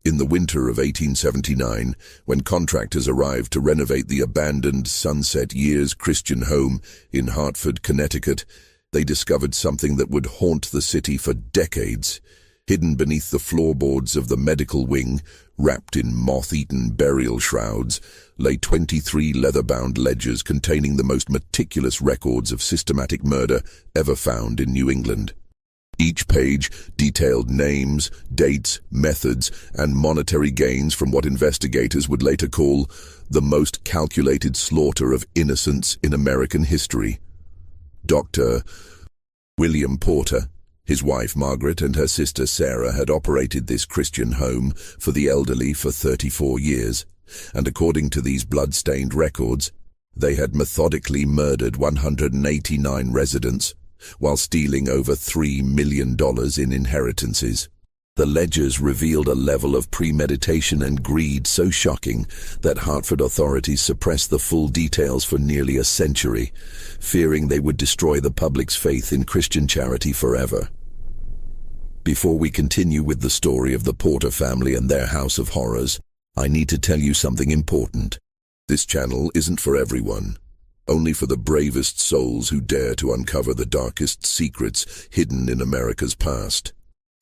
In the winter of 1879, when contractors arrived to renovate the abandoned Sunset Years Christian home in Hartford, Connecticut, they discovered something that would haunt the city for decades. Hidden beneath the floorboards of the medical wing, wrapped in moth-eaten burial shrouds, lay 23 leather-bound ledgers containing the most meticulous records of systematic murder ever found in New England. Each page detailed names, dates, methods, and monetary gains from what investigators would later call the most calculated slaughter of innocents in American history. Dr. William Porter, his wife Margaret, and her sister Sarah had operated this Christian home for the elderly for 34 years, and according to these blood-stained records, they had methodically murdered 189 residents, while stealing over $3 million in inheritances. The ledgers revealed a level of premeditation and greed so shocking that Hartford authorities suppressed the full details for nearly a century, fearing they would destroy the public's faith in Christian charity forever. Before we continue with the story of the Porter family and their house of horrors, I need to tell you something important. This channel isn't for everyone. Only for the bravest souls who dare to uncover the darkest secrets hidden in America's past.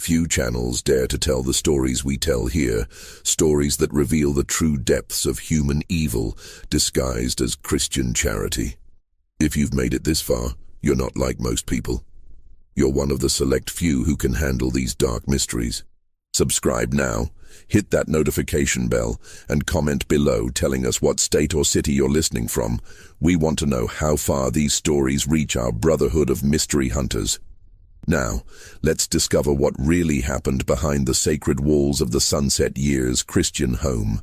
Few channels dare to tell the stories we tell here, stories that reveal the true depths of human evil disguised as Christian charity. If you've made it this far, you're not like most people. You're one of the select few who can handle these dark mysteries. Subscribe now, hit that notification bell, and comment below telling us what state or city you're listening from. We want to know how far these stories reach our brotherhood of mystery hunters. Now, let's discover what really happened behind the sacred walls of the Sunset Years Christian home.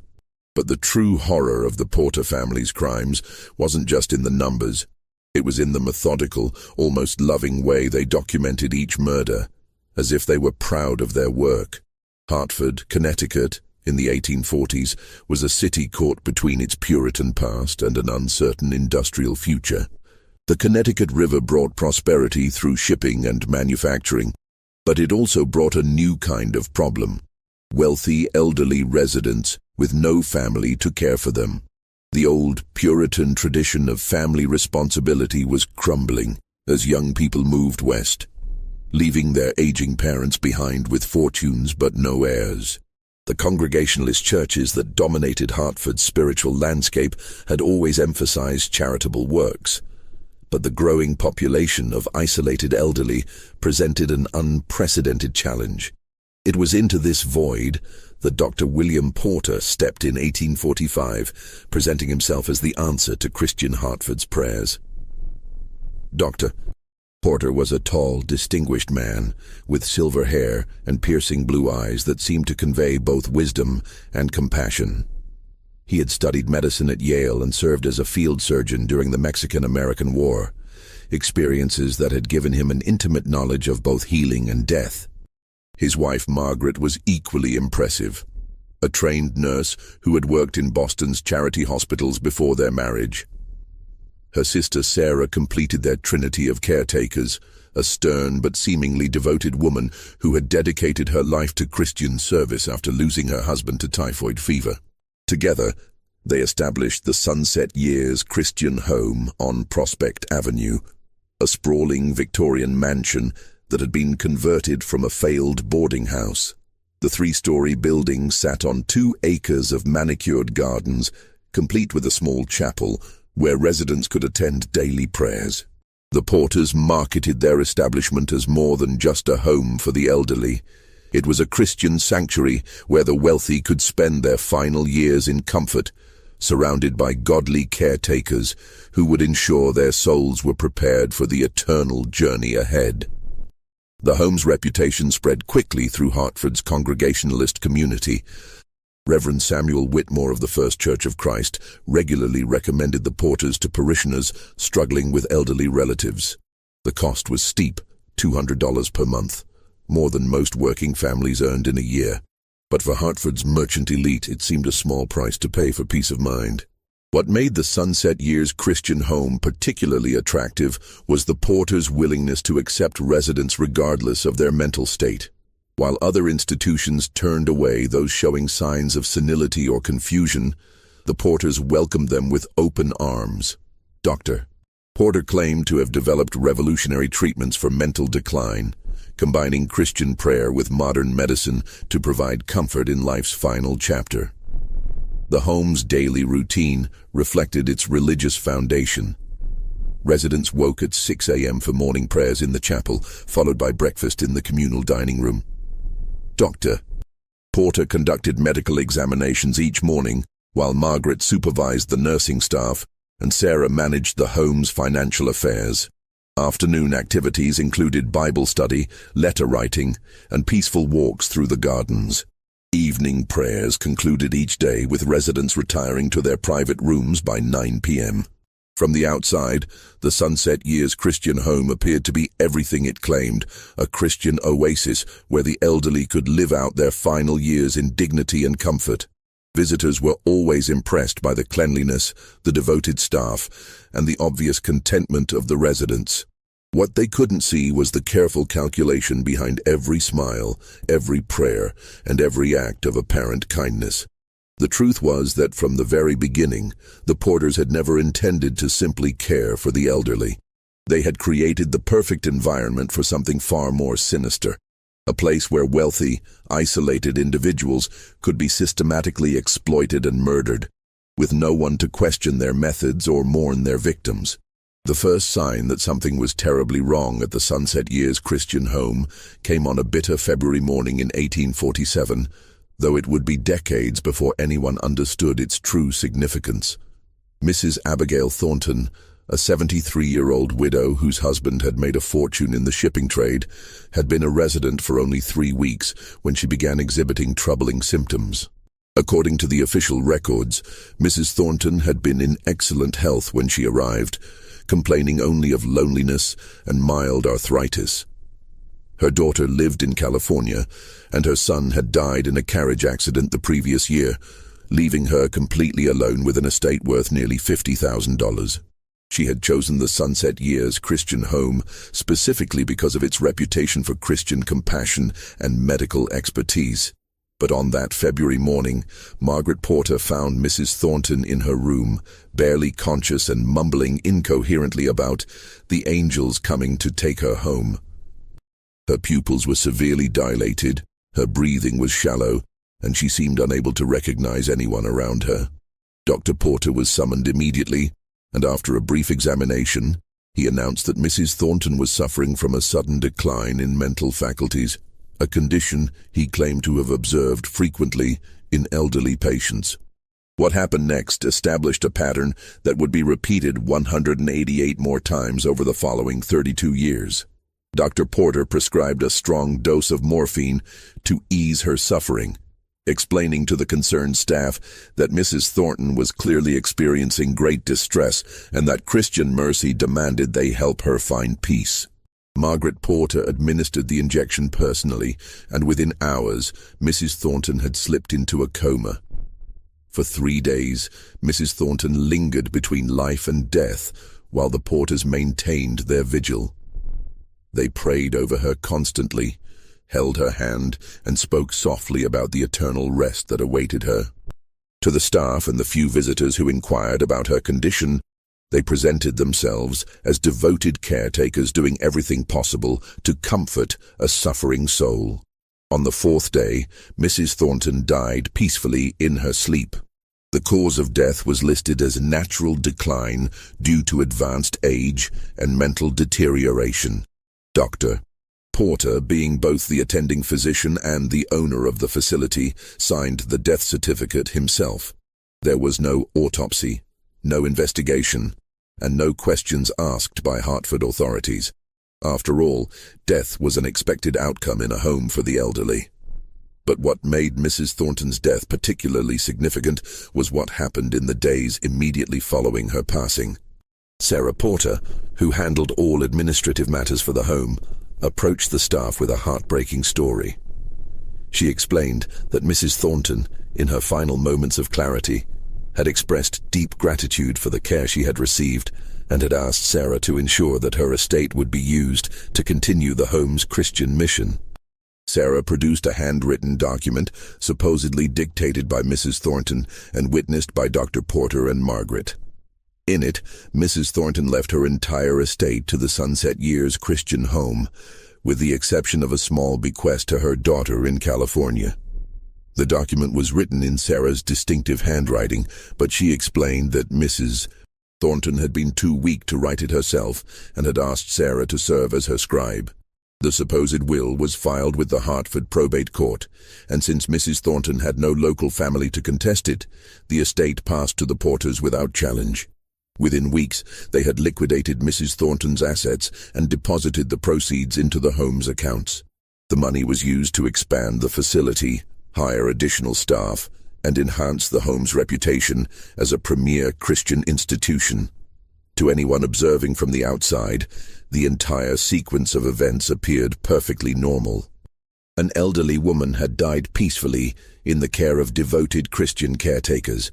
But the true horror of the Porter family's crimes wasn't just in the numbers. It was in the methodical, almost loving way they documented each murder, as if they were proud of their work. Hartford, Connecticut, in the 1840s, was a city caught between its Puritan past and an uncertain industrial future. The Connecticut River brought prosperity through shipping and manufacturing, but it also brought a new kind of problem: wealthy, elderly residents with no family to care for them. The old Puritan tradition of family responsibility was crumbling as young people moved west, leaving their aging parents behind with fortunes but no heirs. The Congregationalist churches that dominated Hartford's spiritual landscape had always emphasized charitable works, but the growing population of isolated elderly presented an unprecedented challenge. It was into this void that Dr. William Porter stepped in 1845, presenting himself as the answer to Christian Hartford's prayers. Dr. Porter was a tall, distinguished man with silver hair and piercing blue eyes that seemed to convey both wisdom and compassion. He had studied medicine at Yale and served as a field surgeon during the Mexican-American War, experiences that had given him an intimate knowledge of both healing and death. His wife Margaret was equally impressive, a trained nurse who had worked in Boston's charity hospitals before their marriage. Her sister Sarah completed their trinity of caretakers, a stern but seemingly devoted woman who had dedicated her life to Christian service after losing her husband to typhoid fever. Together, they established the Sunset Years Christian home on Prospect Avenue, a sprawling Victorian mansion that had been converted from a failed boarding house. The three-story building sat on 2 acres of manicured gardens, complete with a small chapel where residents could attend daily prayers. The Porters marketed their establishment as more than just a home for the elderly. It was a Christian sanctuary where the wealthy could spend their final years in comfort, surrounded by godly caretakers who would ensure their souls were prepared for the eternal journey ahead. The home's reputation spread quickly through Hartford's Congregationalist community. Reverend Samuel Whitmore of the First Church of Christ regularly recommended the Porters to parishioners struggling with elderly relatives. The cost was steep, $200 per month, more than most working families earned in a year. But for Hartford's merchant elite, it seemed a small price to pay for peace of mind. What made the Sunset Years Christian home particularly attractive was the Porters' willingness to accept residents regardless of their mental state. While other institutions turned away those showing signs of senility or confusion, the Porters welcomed them with open arms. Dr. Porter claimed to have developed revolutionary treatments for mental decline, combining Christian prayer with modern medicine to provide comfort in life's final chapter. The home's daily routine reflected its religious foundation. Residents woke at 6 a.m. for morning prayers in the chapel, followed by breakfast in the communal dining room. Dr. Porter conducted medical examinations each morning, while Margaret supervised the nursing staff and Sarah managed the home's financial affairs. Afternoon activities included Bible study, letter writing, and peaceful walks through the gardens. Evening prayers concluded each day with residents retiring to their private rooms by 9 p.m. From the outside, the Sunset Years Christian home appeared to be everything it claimed, a Christian oasis where the elderly could live out their final years in dignity and comfort. Visitors were always impressed by the cleanliness, the devoted staff, and the obvious contentment of the residents. What they couldn't see was the careful calculation behind every smile, every prayer, and every act of apparent kindness. The truth was that from the very beginning, the Porters had never intended to simply care for the elderly. They had created the perfect environment for something far more sinister, a place where wealthy, isolated individuals could be systematically exploited and murdered, with no one to question their methods or mourn their victims. The first sign that something was terribly wrong at the Sunset Years Christian home came on a bitter February morning in 1847, though it would be decades before anyone understood its true significance. Mrs. Abigail Thornton, a 73-year-old widow whose husband had made a fortune in the shipping trade, had been a resident for only 3 weeks when she began exhibiting troubling symptoms. According to the official records, Mrs. Thornton had been in excellent health when she arrived, complaining only of loneliness and mild arthritis. Her daughter lived in California, and her son had died in a carriage accident the previous year, leaving her completely alone with an estate worth nearly $50,000. She had chosen the Sunset Years Christian home specifically because of its reputation for Christian compassion and medical expertise. But on that February morning, Margaret Porter found Mrs. Thornton in her room, barely conscious and mumbling incoherently about the angels coming to take her home. Her pupils were severely dilated, her breathing was shallow, and she seemed unable to recognize anyone around her. Dr. Porter was summoned immediately, and after a brief examination, he announced that Mrs. Thornton was suffering from a sudden decline in mental faculties, a condition he claimed to have observed frequently in elderly patients. What happened next established a pattern that would be repeated 188 more times over the following 32 years. Dr. Porter prescribed a strong dose of morphine to ease her suffering, explaining to the concerned staff that Mrs. Thornton was clearly experiencing great distress and that Christian mercy demanded they help her find peace. Margaret Porter administered the injection personally, and within hours, Mrs. Thornton had slipped into a coma. For 3 days, Mrs. Thornton lingered between life and death while the Porters maintained their vigil. They prayed over her constantly, held her hand, and spoke softly about the eternal rest that awaited her. To the staff and the few visitors who inquired about her condition, they presented themselves as devoted caretakers doing everything possible to comfort a suffering soul. On the 4th day, Mrs. Thornton died peacefully in her sleep. The cause of death was listed as natural decline due to advanced age and mental deterioration. Dr. Porter, being both the attending physician and the owner of the facility, signed the death certificate himself. There was no autopsy, no investigation, and no questions asked by Hartford authorities. After all, death was an expected outcome in a home for the elderly. But what made Mrs. Thornton's death particularly significant was what happened in the days immediately following her passing. Sarah Porter, who handled all administrative matters for the home, approached the staff with a heartbreaking story. She explained that Mrs. Thornton, in her final moments of clarity, had expressed deep gratitude for the care she had received and had asked Sarah to ensure that her estate would be used to continue the home's Christian mission. Sarah produced a handwritten document, supposedly dictated by Mrs. Thornton and witnessed by Dr. Porter and Margaret. In it, Mrs. Thornton left her entire estate to the Sunset Years Christian Home, with the exception of a small bequest to her daughter in California. The document was written in Sarah's distinctive handwriting, but she explained that Mrs. Thornton had been too weak to write it herself and had asked Sarah to serve as her scribe. The supposed will was filed with the Hartford probate court, and since Mrs. Thornton had no local family to contest it, the estate passed to the Porters without challenge. Within weeks, they had liquidated Mrs. Thornton's assets and deposited the proceeds into the home's accounts. The money was used to expand the facility, hire additional staff, and enhance the home's reputation as a premier Christian institution. To anyone observing from the outside, the entire sequence of events appeared perfectly normal. An elderly woman had died peacefully in the care of devoted Christian caretakers,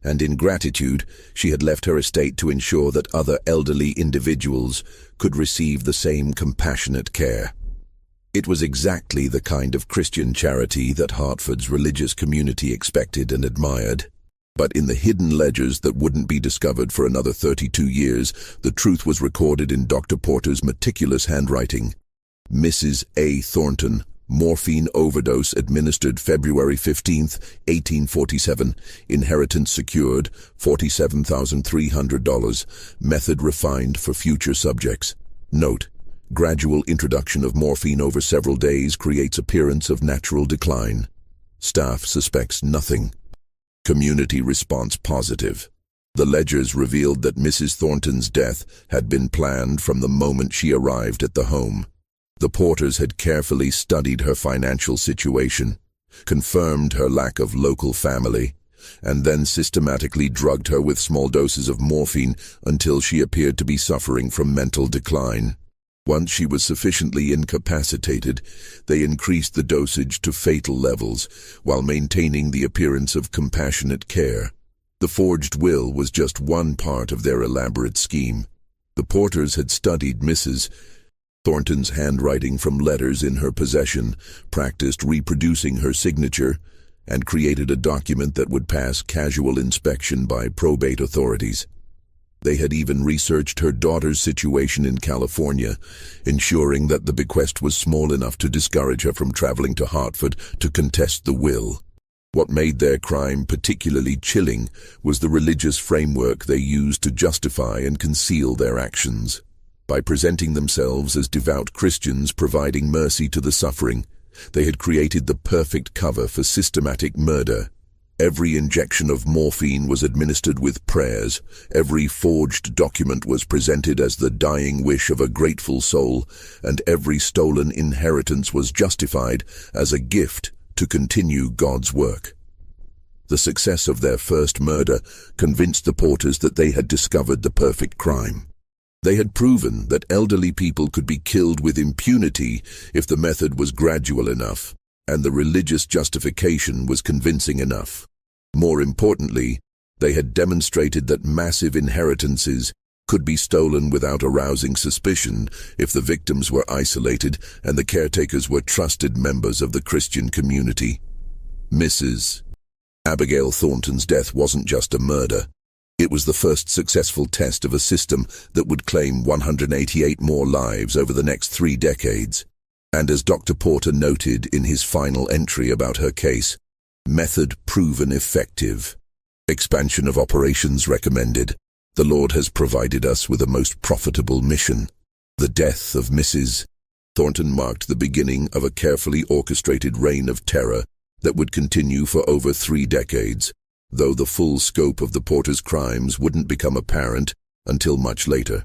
and in gratitude she had left her estate to ensure that other elderly individuals could receive the same compassionate care. It was exactly the kind of Christian charity that Hartford's religious community expected and admired. But in the hidden ledgers that wouldn't be discovered for another 32 years, the truth was recorded in Dr. Porter's meticulous handwriting. Mrs. A. Thornton, morphine overdose administered February 15, 1847, inheritance secured, $47,300, method refined for future subjects. Note: gradual introduction of morphine over several days creates appearance of natural decline. Staff suspects nothing. Community response positive. The ledgers revealed that Mrs. Thornton's death had been planned from the moment she arrived at the home. The Porters had carefully studied her financial situation, confirmed her lack of local family, and then systematically drugged her with small doses of morphine until she appeared to be suffering from mental decline. Once she was sufficiently incapacitated, they increased the dosage to fatal levels while maintaining the appearance of compassionate care. The forged will was just one part of their elaborate scheme. The Porters had studied Mrs. Thornton's handwriting from letters in her possession, practiced reproducing her signature, and created a document that would pass casual inspection by probate authorities. They had even researched her daughter's situation in California, ensuring that the bequest was small enough to discourage her from traveling to Hartford to contest the will. What made their crime particularly chilling was the religious framework they used to justify and conceal their actions. By presenting themselves as devout Christians providing mercy to the suffering, they had created the perfect cover for systematic murder. Every injection of morphine was administered with prayers, every forged document was presented as the dying wish of a grateful soul, and every stolen inheritance was justified as a gift to continue God's work. The success of their first murder convinced the Porters that they had discovered the perfect crime. They had proven that elderly people could be killed with impunity if the method was gradual enough, and the religious justification was convincing enough. More importantly, they had demonstrated that massive inheritances could be stolen without arousing suspicion if the victims were isolated and the caretakers were trusted members of the Christian community. Mrs. Abigail Thornton's death wasn't just a murder. It was the first successful test of a system that would claim 188 more lives over the next 3 decades. And as Dr. Porter noted in his final entry about her case, method proven effective. Expansion of operations recommended. The Lord has provided us with a most profitable mission. The death of Mrs. Thornton marked the beginning of a carefully orchestrated reign of terror that would continue for over 3 decades, though the full scope of the Porters' crimes wouldn't become apparent until much later.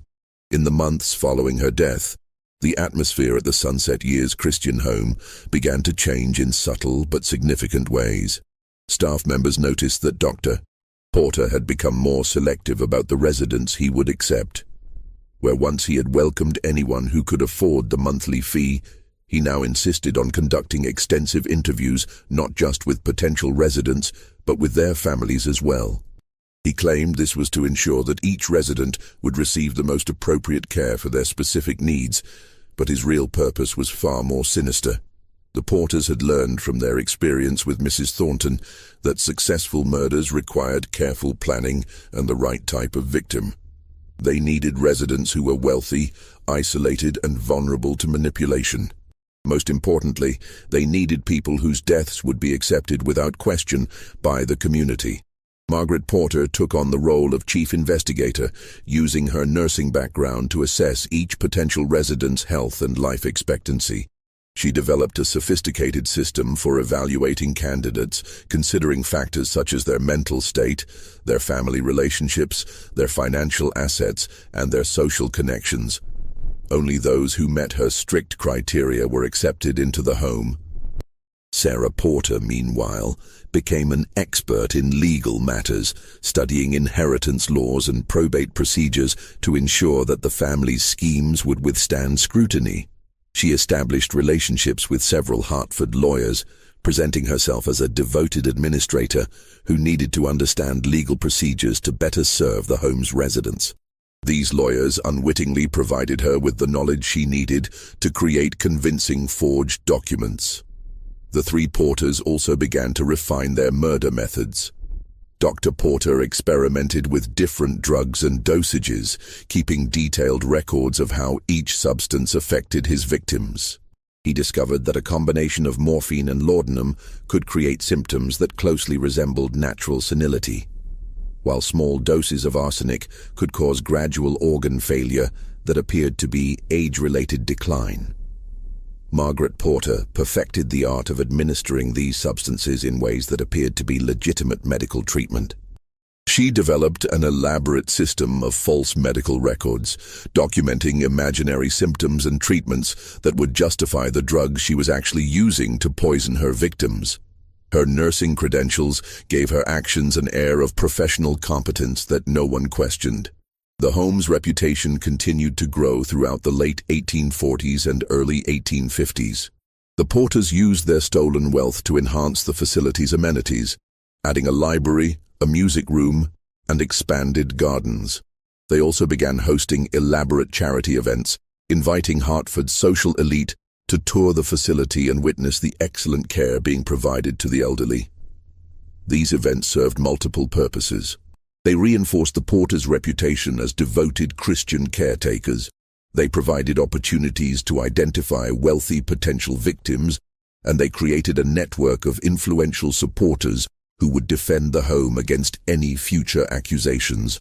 In the months following her death, the atmosphere at the Sunset Years Christian Home began to change in subtle but significant ways. Staff members noticed that Dr. Porter had become more selective about the residents he would accept. Where once he had welcomed anyone who could afford the monthly fee, he now insisted on conducting extensive interviews not just with potential residents, but with their families as well. He claimed this was to ensure that each resident would receive the most appropriate care for their specific needs, but his real purpose was far more sinister. The Porters had learned from their experience with Mrs. Thornton that successful murders required careful planning and the right type of victim. They needed residents who were wealthy, isolated, and vulnerable to manipulation. Most importantly, they needed people whose deaths would be accepted without question by the community. Margaret Porter took on the role of chief investigator, using her nursing background to assess each potential resident's health and life expectancy. She developed a sophisticated system for evaluating candidates, considering factors such as their mental state, their family relationships, their financial assets, and their social connections. Only those who met her strict criteria were accepted into the home. Sarah Porter, meanwhile, became an expert in legal matters, studying inheritance laws and probate procedures to ensure that the family's schemes would withstand scrutiny. She established relationships with several Hartford lawyers, presenting herself as a devoted administrator who needed to understand legal procedures to better serve the home's residents. These lawyers unwittingly provided her with the knowledge she needed to create convincing forged documents. The three Porters also began to refine their murder methods. Dr. Porter experimented with different drugs and dosages, keeping detailed records of how each substance affected his victims. He discovered that a combination of morphine and laudanum could create symptoms that closely resembled natural senility, while small doses of arsenic could cause gradual organ failure that appeared to be age-related decline. Margaret Porter perfected the art of administering these substances in ways that appeared to be legitimate medical treatment. She developed an elaborate system of false medical records, documenting imaginary symptoms and treatments that would justify the drugs she was actually using to poison her victims. Her nursing credentials gave her actions an air of professional competence that no one questioned. The home's reputation continued to grow throughout the late 1840s and early 1850s. The Porters used their stolen wealth to enhance the facility's amenities, adding a library, a music room, and expanded gardens. They also began hosting elaborate charity events, inviting Hartford's social elite to tour the facility and witness the excellent care being provided to the elderly. These events served multiple purposes. They reinforced the Porters' reputation as devoted Christian caretakers. They provided opportunities to identify wealthy potential victims, and they created a network of influential supporters who would defend the home against any future accusations.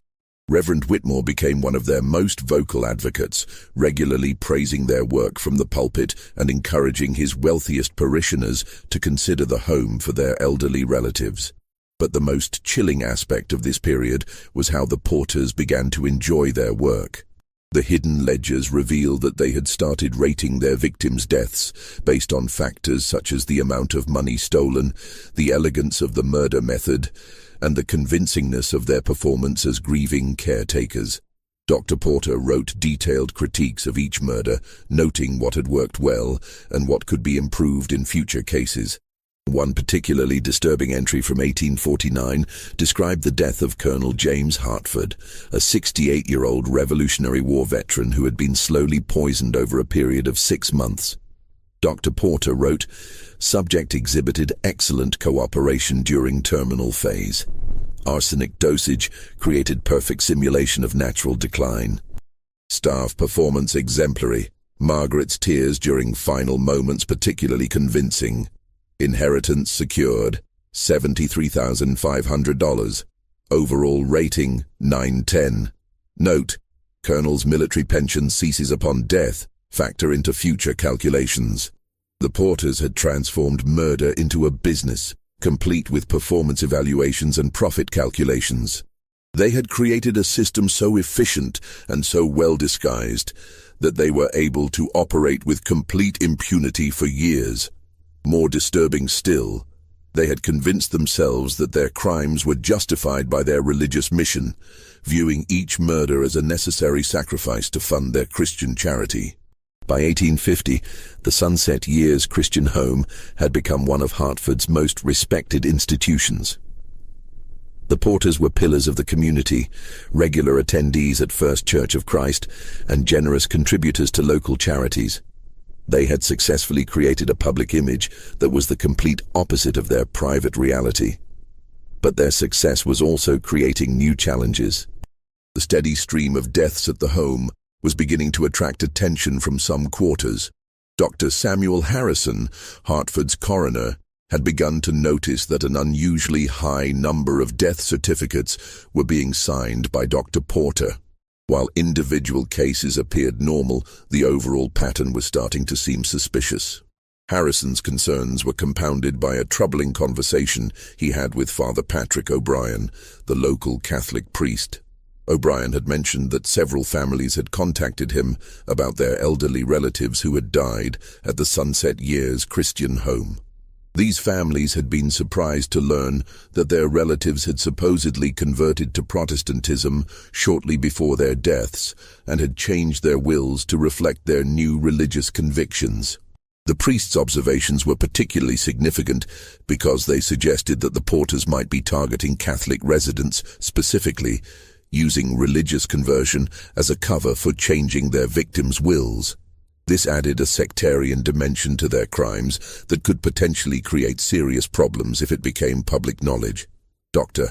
Reverend Whitmore became one of their most vocal advocates, regularly praising their work from the pulpit and encouraging his wealthiest parishioners to consider the home for their elderly relatives. But the most chilling aspect of this period was how the Porters began to enjoy their work. The hidden ledgers revealed that they had started rating their victims' deaths based on factors such as the amount of money stolen, the elegance of the murder method, and the convincingness of their performance as grieving caretakers. Dr. Porter wrote detailed critiques of each murder, noting what had worked well and what could be improved in future cases. One particularly disturbing entry from 1849 described the death of Colonel James Hartford, a 68-year-old Revolutionary War veteran who had been slowly poisoned over a period of 6 months. Dr. Porter wrote, "Subject exhibited excellent cooperation during terminal phase. Arsenic dosage created perfect simulation of natural decline. Staff performance exemplary. Margaret's tears during final moments particularly convincing. Inheritance secured, $73,500. Overall rating, 9/10. Note, Colonel's military pension ceases upon death. Factor into future calculations." The Porters had transformed murder into a business, complete with performance evaluations and profit calculations. They had created a system so efficient and so well disguised that they were able to operate with complete impunity for years. More disturbing still, they had convinced themselves that their crimes were justified by their religious mission, viewing each murder as a necessary sacrifice to fund their Christian charity. By 1850, the Sunset Years Christian Home had become one of Hartford's most respected institutions. The Porters were pillars of the community, regular attendees at First Church of Christ, and generous contributors to local charities. They had successfully created a public image that was the complete opposite of their private reality. But their success was also creating new challenges. The steady stream of deaths at the home was beginning to attract attention from some quarters. Dr. Samuel Harrison, Hartford's coroner, had begun to notice that an unusually high number of death certificates were being signed by Dr. Porter. While individual cases appeared normal, the overall pattern was starting to seem suspicious. Harrison's concerns were compounded by a troubling conversation he had with Father Patrick O'Brien, the local Catholic priest. O'Brien had mentioned that several families had contacted him about their elderly relatives who had died at the Sunset Years Christian home. These families had been surprised to learn that their relatives had supposedly converted to Protestantism shortly before their deaths and had changed their wills to reflect their new religious convictions. The priest's observations were particularly significant because they suggested that the Porters might be targeting Catholic residents specifically, using religious conversion as a cover for changing their victims' wills. This added a sectarian dimension to their crimes that could potentially create serious problems if it became public knowledge. Dr.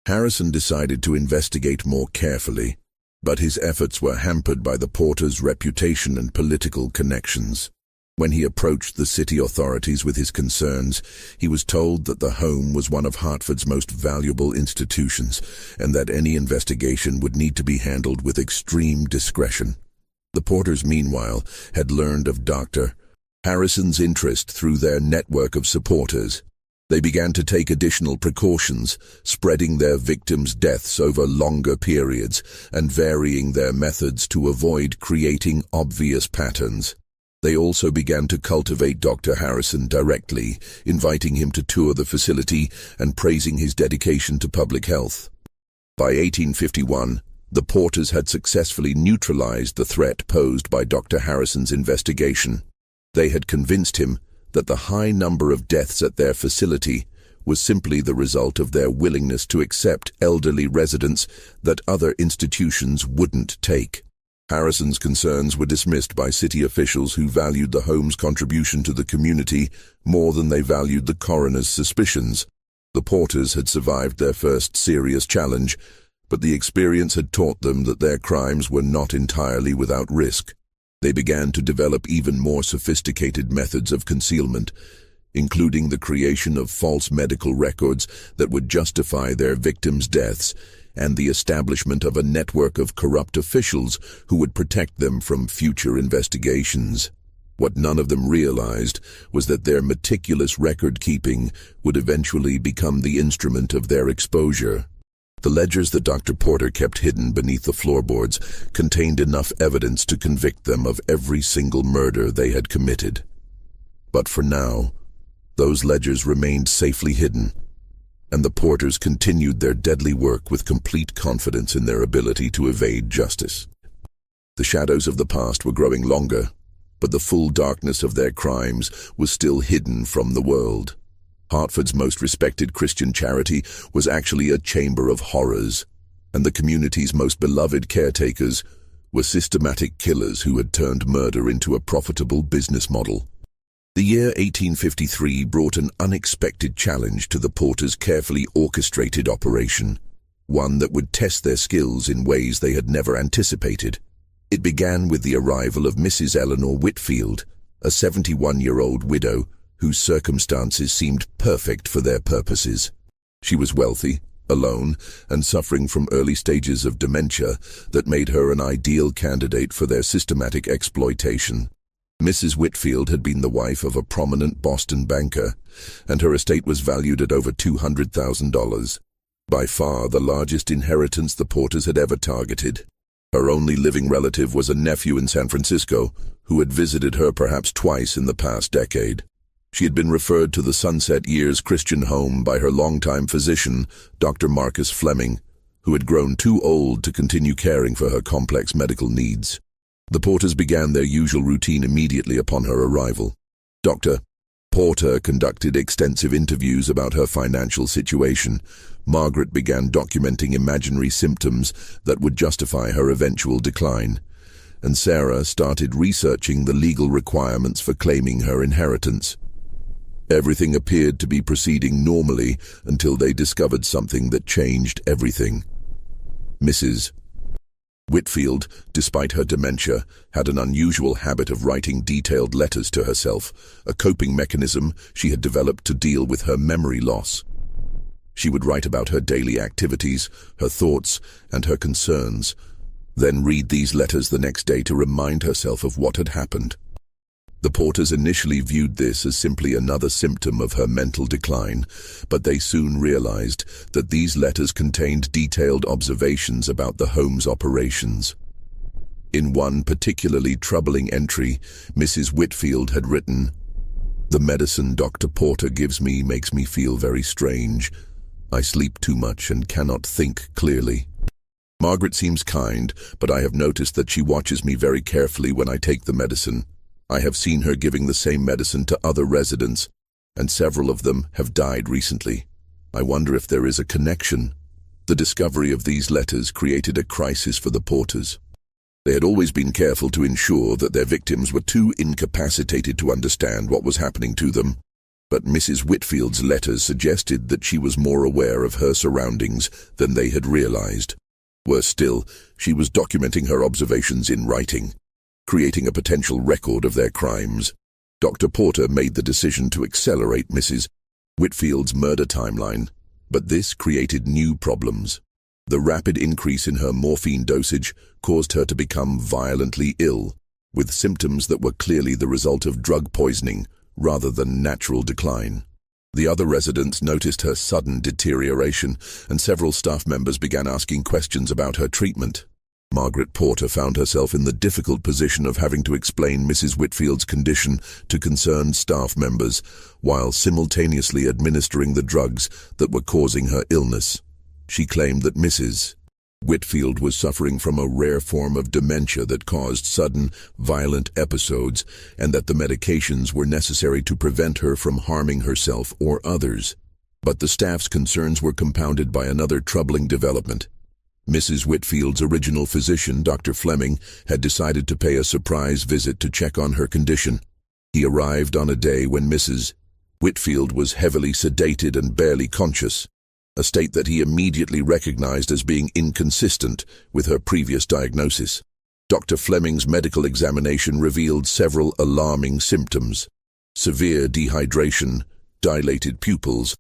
Harrison decided to investigate more carefully, but his efforts were hampered by the Porters' reputation and political connections. When he approached the city authorities with his concerns, he was told that the home was one of Hartford's most valuable institutions and that any investigation would need to be handled with extreme discretion. The Porters, meanwhile, had learned of Dr. Harrison's interest through their network of supporters. They began to take additional precautions, spreading their victims' deaths over longer periods and varying their methods to avoid creating obvious patterns. They also began to cultivate Dr. Harrison directly, inviting him to tour the facility and praising his dedication to public health. By 1851, the Porters had successfully neutralized the threat posed by Dr. Harrison's investigation. They had convinced him that the high number of deaths at their facility was simply the result of their willingness to accept elderly residents that other institutions wouldn't take. Harrison's concerns were dismissed by city officials who valued the home's contribution to the community more than they valued the coroner's suspicions. The Porters had survived their first serious challenge, but the experience had taught them that their crimes were not entirely without risk. They began to develop even more sophisticated methods of concealment, including the creation of false medical records that would justify their victims' deaths, and the establishment of a network of corrupt officials who would protect them from future investigations. What none of them realized was that their meticulous record-keeping would eventually become the instrument of their exposure. The ledgers that Dr. Porter kept hidden beneath the floorboards contained enough evidence to convict them of every single murder they had committed. But for now, those ledgers remained safely hidden, and the Porters continued their deadly work with complete confidence in their ability to evade justice. The shadows of the past were growing longer, but the full darkness of their crimes was still hidden from the world. Hartford's most respected Christian charity was actually a chamber of horrors, and the community's most beloved caretakers were systematic killers who had turned murder into a profitable business model. The year 1853 brought an unexpected challenge to the Porters' carefully orchestrated operation, one that would test their skills in ways they had never anticipated. It began with the arrival of Mrs. Eleanor Whitfield, a 71-year-old widow whose circumstances seemed perfect for their purposes. She was wealthy, alone, and suffering from early stages of dementia that made her an ideal candidate for their systematic exploitation. Mrs. Whitfield had been the wife of a prominent Boston banker, and her estate was valued at over $200,000. By far the largest inheritance the Porters had ever targeted. Her only living relative was a nephew in San Francisco who had visited her perhaps twice in the past decade. She had been referred to the Sunset Years Christian home by her longtime physician, Dr. Marcus Fleming, who had grown too old to continue caring for her complex medical needs. The Porters began their usual routine immediately upon her arrival. Dr. Porter conducted extensive interviews about her financial situation. Margaret began documenting imaginary symptoms that would justify her eventual decline. and Sarah started researching the legal requirements for claiming her inheritance. Everything appeared to be proceeding normally until they discovered something that changed everything. Mrs. Whitfield, despite her dementia, had an unusual habit of writing detailed letters to herself, a coping mechanism she had developed to deal with her memory loss. She would write about her daily activities, her thoughts, and her concerns, then read these letters the next day to remind herself of what had happened. The Porters initially viewed this as simply another symptom of her mental decline, but they soon realized that these letters contained detailed observations about the home's operations. In one particularly troubling entry, Mrs. Whitfield had written, "The medicine Dr. Porter gives me makes me feel very strange. I sleep too much and cannot think clearly. Margaret seems kind, but I have noticed that she watches me very carefully when I take the medicine. I have seen her giving the same medicine to other residents, and several of them have died recently. I wonder if there is a connection." The discovery of these letters created a crisis for the Porters. They had always been careful to ensure that their victims were too incapacitated to understand what was happening to them, but Mrs. Whitfield's letters suggested that she was more aware of her surroundings than they had realized. Worse still, she was documenting her observations in writing, creating a potential record of their crimes. Dr. Porter made the decision to accelerate Mrs. Whitfield's murder timeline, but this created new problems. The rapid increase in her morphine dosage caused her to become violently ill, with symptoms that were clearly the result of drug poisoning rather than natural decline. The other residents noticed her sudden deterioration, and several staff members began asking questions about her treatment. Margaret Porter found herself in the difficult position of having to explain Mrs. Whitfield's condition to concerned staff members, while simultaneously administering the drugs that were causing her illness. She claimed that Mrs. Whitfield was suffering from a rare form of dementia that caused sudden, violent episodes, and that the medications were necessary to prevent her from harming herself or others. But the staff's concerns were compounded by another troubling development. Mrs. Whitfield's original physician, Dr. Fleming, had decided to pay a surprise visit to check on her condition. He arrived on a day when Mrs. Whitfield was heavily sedated and barely conscious, a state that he immediately recognized as being inconsistent with her previous diagnosis. Dr. Fleming's medical examination revealed several alarming symptoms: severe dehydration, dilated pupils,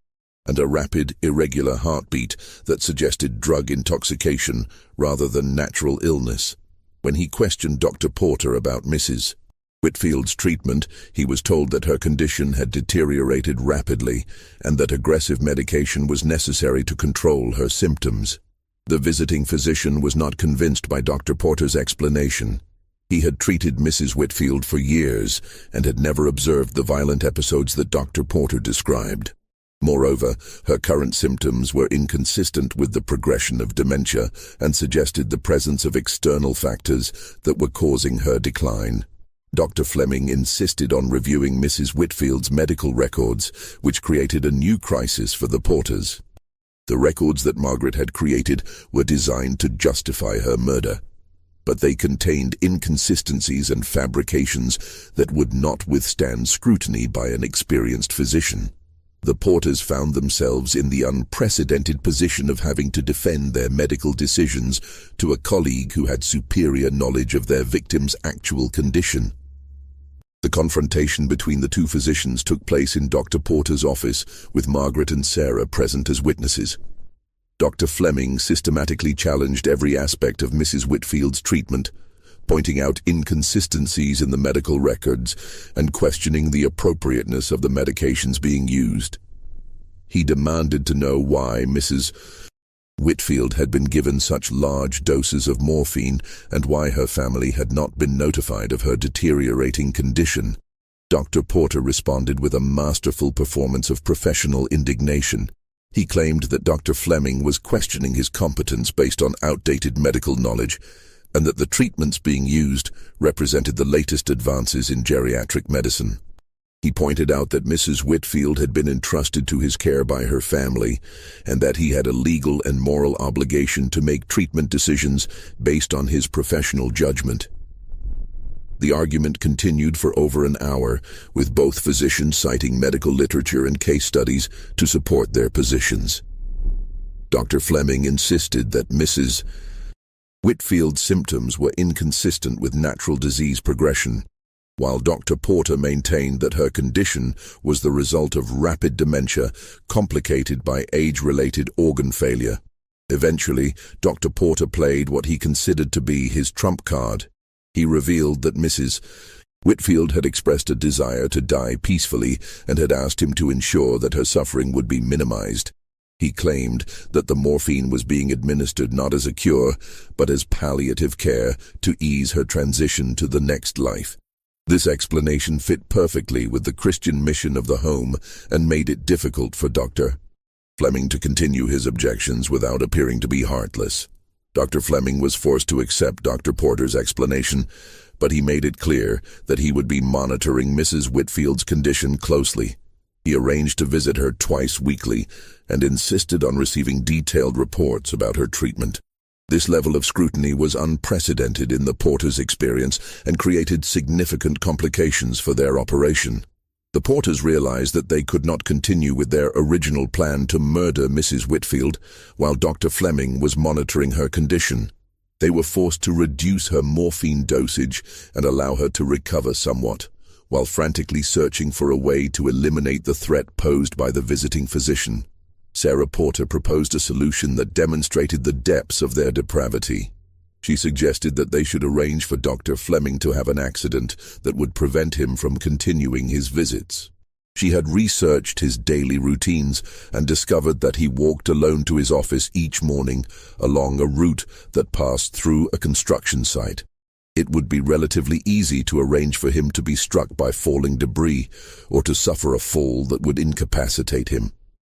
and a rapid, irregular heartbeat that suggested drug intoxication rather than natural illness. When he questioned Dr. Porter about Mrs. Whitfield's treatment, he was told that her condition had deteriorated rapidly and that aggressive medication was necessary to control her symptoms. The visiting physician was not convinced by Dr. Porter's explanation. He had treated Mrs. Whitfield for years and had never observed the violent episodes that Dr. Porter described. Moreover, her current symptoms were inconsistent with the progression of dementia and suggested the presence of external factors that were causing her decline. Dr. Fleming insisted on reviewing Mrs. Whitfield's medical records, which created a new crisis for the Porters. The records that Margaret had created were designed to justify her murder, but they contained inconsistencies and fabrications that would not withstand scrutiny by an experienced physician. The Porters found themselves in the unprecedented position of having to defend their medical decisions to a colleague who had superior knowledge of their victim's actual condition. The confrontation between the two physicians took place in Dr. Porter's office, with Margaret and Sarah present as witnesses. Dr. Fleming systematically challenged every aspect of Mrs. Whitfield's treatment, pointing out inconsistencies in the medical records and questioning the appropriateness of the medications being used. He demanded to know why Mrs. Whitfield had been given such large doses of morphine and why her family had not been notified of her deteriorating condition. Dr. Porter responded with a masterful performance of professional indignation. He claimed that Dr. Fleming was questioning his competence based on outdated medical knowledge, and that the treatments being used represented the latest advances in geriatric medicine. He pointed out that Mrs. Whitfield had been entrusted to his care by her family, and that he had a legal and moral obligation to make treatment decisions based on his professional judgment. The argument continued for over an hour, with both physicians citing medical literature and case studies to support their positions. Dr. Fleming insisted that Mrs. Whitfield's symptoms were inconsistent with natural disease progression, while Dr. Porter maintained that her condition was the result of rapid dementia complicated by age-related organ failure. Eventually, Dr. Porter played what he considered to be his trump card. He revealed that Mrs. Whitfield had expressed a desire to die peacefully and had asked him to ensure that her suffering would be minimized. He claimed that the morphine was being administered not as a cure, but as palliative care to ease her transition to the next life. This explanation fit perfectly with the Christian mission of the home and made it difficult for Dr. Fleming to continue his objections without appearing to be heartless. Dr. Fleming was forced to accept Dr. Porter's explanation, but he made it clear that he would be monitoring Mrs. Whitfield's condition closely. He arranged to visit her twice weekly and insisted on receiving detailed reports about her treatment. This level of scrutiny was unprecedented in the Porters' experience and created significant complications for their operation. The Porters realized that they could not continue with their original plan to murder Mrs. Whitfield while Dr. Fleming was monitoring her condition. They were forced to reduce her morphine dosage and allow her to recover somewhat, while frantically searching for a way to eliminate the threat posed by the visiting physician. Sarah Porter proposed a solution that demonstrated the depths of their depravity. She suggested that they should arrange for Dr. Fleming to have an accident that would prevent him from continuing his visits. She had researched his daily routines and discovered that he walked alone to his office each morning along a route that passed through a construction site. It would be relatively easy to arrange for him to be struck by falling debris or to suffer a fall that would incapacitate him.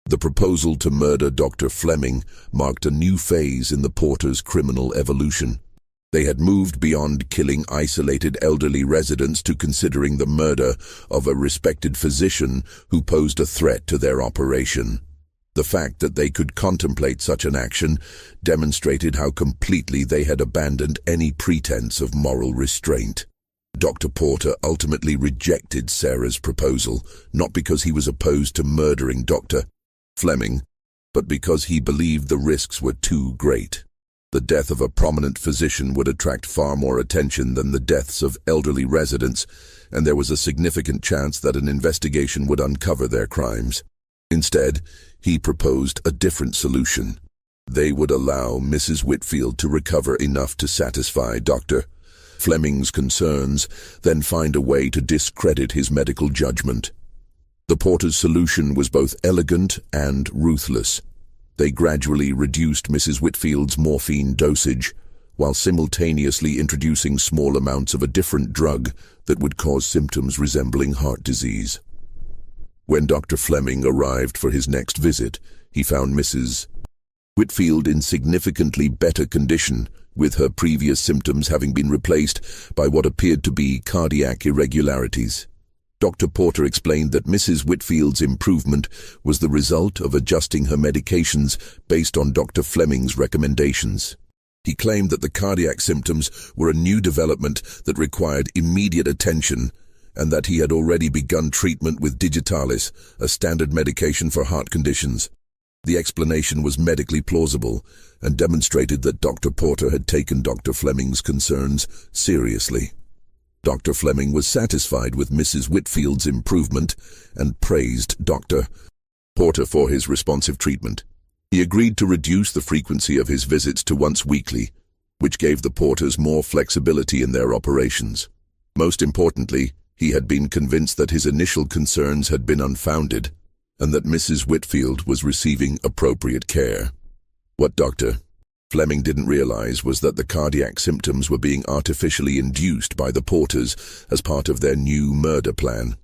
The proposal to murder Dr. Fleming marked a new phase in the Porters' criminal evolution. They had moved beyond killing isolated elderly residents to considering the murder of a respected physician who posed a threat to their operation. The fact that they could contemplate such an action demonstrated how completely they had abandoned any pretense of moral restraint. Dr. Porter ultimately rejected Sarah's proposal, not because he was opposed to murdering Dr. Fleming, but because he believed the risks were too great. The death of a prominent physician would attract far more attention than the deaths of elderly residents, and there was a significant chance that an investigation would uncover their crimes. Instead, he proposed a different solution. They would allow Mrs. Whitfield to recover enough to satisfy Dr. Fleming's concerns, then find a way to discredit his medical judgment. The Porters' solution was both elegant and ruthless. They gradually reduced Mrs. Whitfield's morphine dosage, while simultaneously introducing small amounts of a different drug that would cause symptoms resembling heart disease. When Dr. Fleming arrived for his next visit, he found Mrs. Whitfield in significantly better condition, with her previous symptoms having been replaced by what appeared to be cardiac irregularities. Dr. Porter explained that Mrs. Whitfield's improvement was the result of adjusting her medications based on Dr. Fleming's recommendations. He claimed that the cardiac symptoms were a new development that required immediate attention, and that he had already begun treatment with digitalis, a standard medication for heart conditions. The explanation was medically plausible and demonstrated that Dr. Porter had taken Dr. Fleming's concerns seriously. Dr. Fleming was satisfied with Mrs. Whitfield's improvement and praised Dr. Porter for his responsive treatment. He agreed to reduce the frequency of his visits to once weekly, which gave the Porters more flexibility in their operations. Most importantly, he had been convinced that his initial concerns had been unfounded, and that Mrs. Whitfield was receiving appropriate care. What Dr. Fleming didn't realize was that the cardiac symptoms were being artificially induced by the Porters as part of their new murder plan.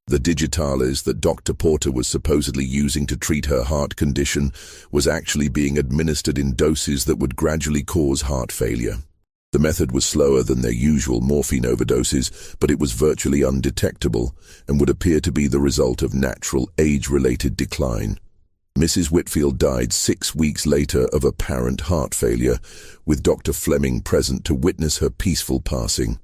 The digitalis that Dr. Porter was supposedly using to treat her heart condition was actually being administered in doses that would gradually cause heart failure. The method was slower than their usual morphine overdoses, but it was virtually undetectable and would appear to be the result of natural age-related decline. Mrs. Whitfield died 6 weeks later of apparent heart failure, with Dr. Fleming present to witness her peaceful passing.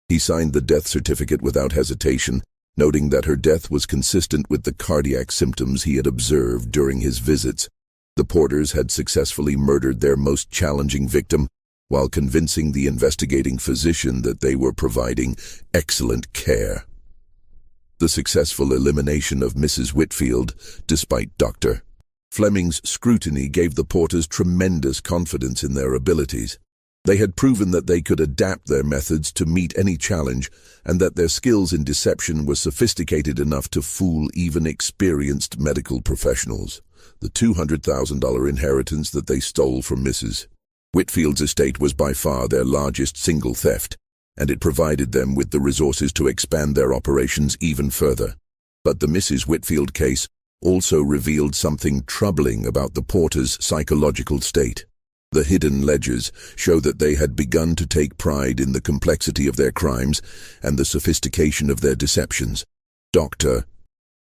He signed the death certificate without hesitation, noting that her death was consistent with the cardiac symptoms he had observed during his visits. The Porters had successfully murdered their most challenging victim, while convincing the investigating physician that they were providing excellent care. The successful elimination of Mrs. Whitfield, despite Dr. Fleming's scrutiny, gave the Porters tremendous confidence in their abilities. They had proven that they could adapt their methods to meet any challenge, and that their skills in deception were sophisticated enough to fool even experienced medical professionals. The $200,000 inheritance that they stole from Mrs. Whitfield's estate was by far their largest single theft, and it provided them with the resources to expand their operations even further. But the Mrs. Whitfield case also revealed something troubling about the Porters' psychological state. The hidden ledgers show that they had begun to take pride in the complexity of their crimes and the sophistication of their deceptions. Dr.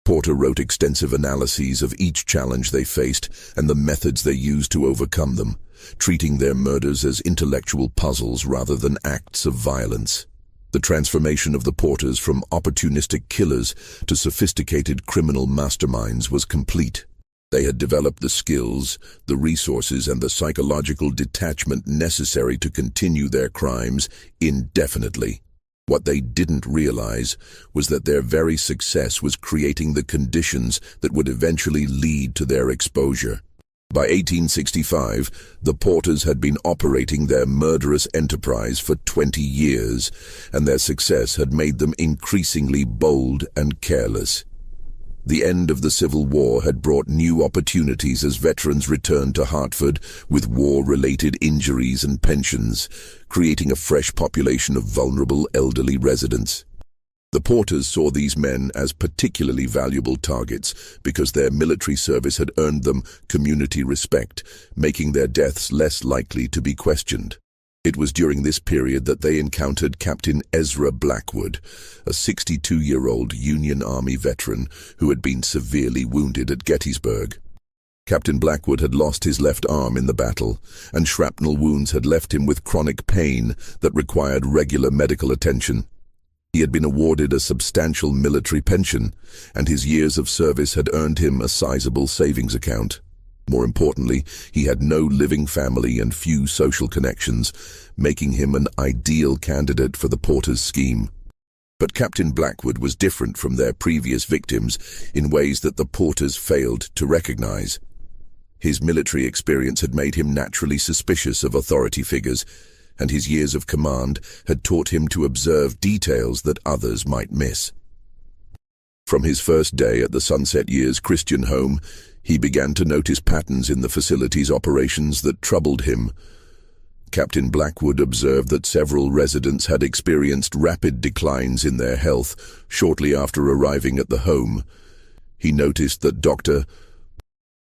Porter wrote extensive analyses of each challenge they faced and the methods they used to overcome them, treating their murders as intellectual puzzles rather than acts of violence. The transformation of the Porters from opportunistic killers to sophisticated criminal masterminds was complete. They had developed the skills, the resources, and the psychological detachment necessary to continue their crimes indefinitely. What they didn't realize was that their very success was creating the conditions that would eventually lead to their exposure. By 1865, the Porters had been operating their murderous enterprise for 20 years, and their success had made them increasingly bold and careless. The end of the Civil War had brought new opportunities as veterans returned to Hartford with war-related injuries and pensions, creating a fresh population of vulnerable elderly residents. The Porters saw these men as particularly valuable targets because their military service had earned them community respect, making their deaths less likely to be questioned. It was during this period that they encountered Captain Ezra Blackwood, a 62-year-old Union Army veteran who had been severely wounded at Gettysburg. Captain Blackwood had lost his left arm in the battle, and shrapnel wounds had left him with chronic pain that required regular medical attention. He had been awarded a substantial military pension, and his years of service had earned him a sizable savings account. More importantly, he had no living family and few social connections, making him an ideal candidate for the Porters' scheme. But Captain Blackwood was different from their previous victims in ways that the Porters failed to recognize. His military experience had made him naturally suspicious of authority figures, and his years of command had taught him to observe details that others might miss. From his first day at the Sunset Years Christian home, he began to notice patterns in the facility's operations that troubled him. Captain Blackwood observed that several residents had experienced rapid declines in their health shortly after arriving at the home. He noticed that Dr.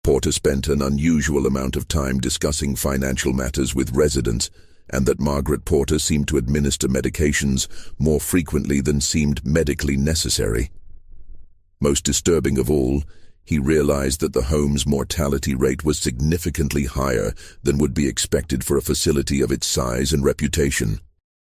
Porter spent an unusual amount of time discussing financial matters with residents, and that Margaret Porter seemed to administer medications more frequently than seemed medically necessary. Most disturbing of all, he realized that the home's mortality rate was significantly higher than would be expected for a facility of its size and reputation.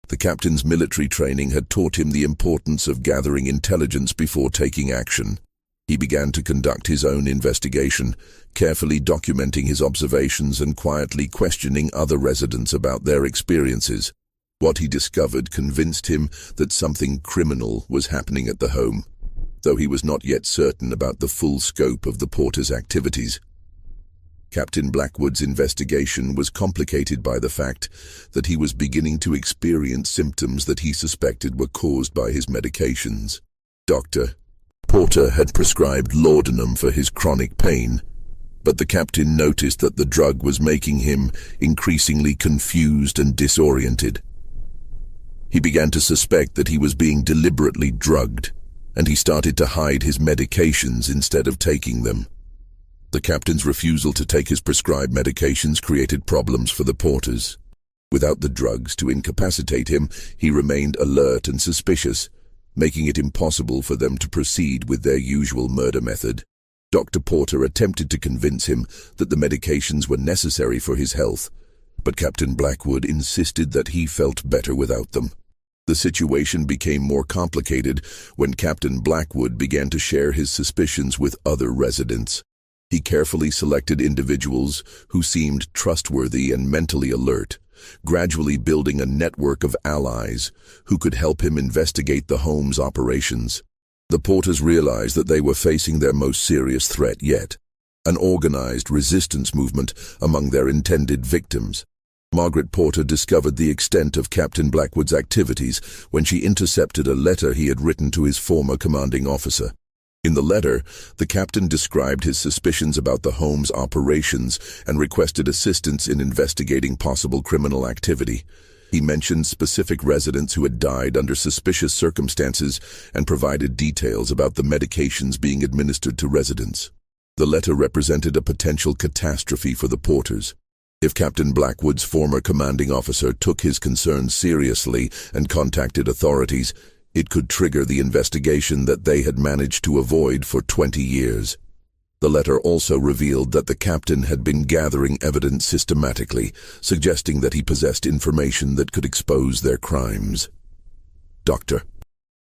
The captain's military training had taught him the importance of gathering intelligence before taking action. He began to conduct his own investigation, carefully documenting his observations and quietly questioning other residents about their experiences. What he discovered convinced him that something criminal was happening at the home, though he was not yet certain about the full scope of the Porters' activities. Captain Blackwood's investigation was complicated by the fact that he was beginning to experience symptoms that he suspected were caused by his medications. Dr. Porter had prescribed laudanum for his chronic pain, but the captain noticed that the drug was making him increasingly confused and disoriented. He began to suspect that he was being deliberately drugged, and he started to hide his medications instead of taking them. The captain's refusal to take his prescribed medications created problems for the Porters. Without the drugs to incapacitate him, he remained alert and suspicious, making it impossible for them to proceed with their usual murder method. Dr. Porter attempted to convince him that the medications were necessary for his health, but Captain Blackwood insisted that he felt better without them. The situation became more complicated when Captain Blackwood began to share his suspicions with other residents. He carefully selected individuals who seemed trustworthy and mentally alert, gradually building a network of allies who could help him investigate the home's operations. The Porters realized that they were facing their most serious threat yet, an organized resistance movement among their intended victims. Margaret Porter discovered the extent of Captain Blackwood's activities when she intercepted a letter he had written to his former commanding officer. In the letter, the captain described his suspicions about the home's operations and requested assistance in investigating possible criminal activity. He mentioned specific residents who had died under suspicious circumstances and provided details about the medications being administered to residents. The letter represented a potential catastrophe for the Porters. If Captain Blackwood's former commanding officer took his concerns seriously and contacted authorities, it could trigger the investigation that they had managed to avoid for 20 years. The letter also revealed that the captain had been gathering evidence systematically, suggesting that he possessed information that could expose their crimes. Dr.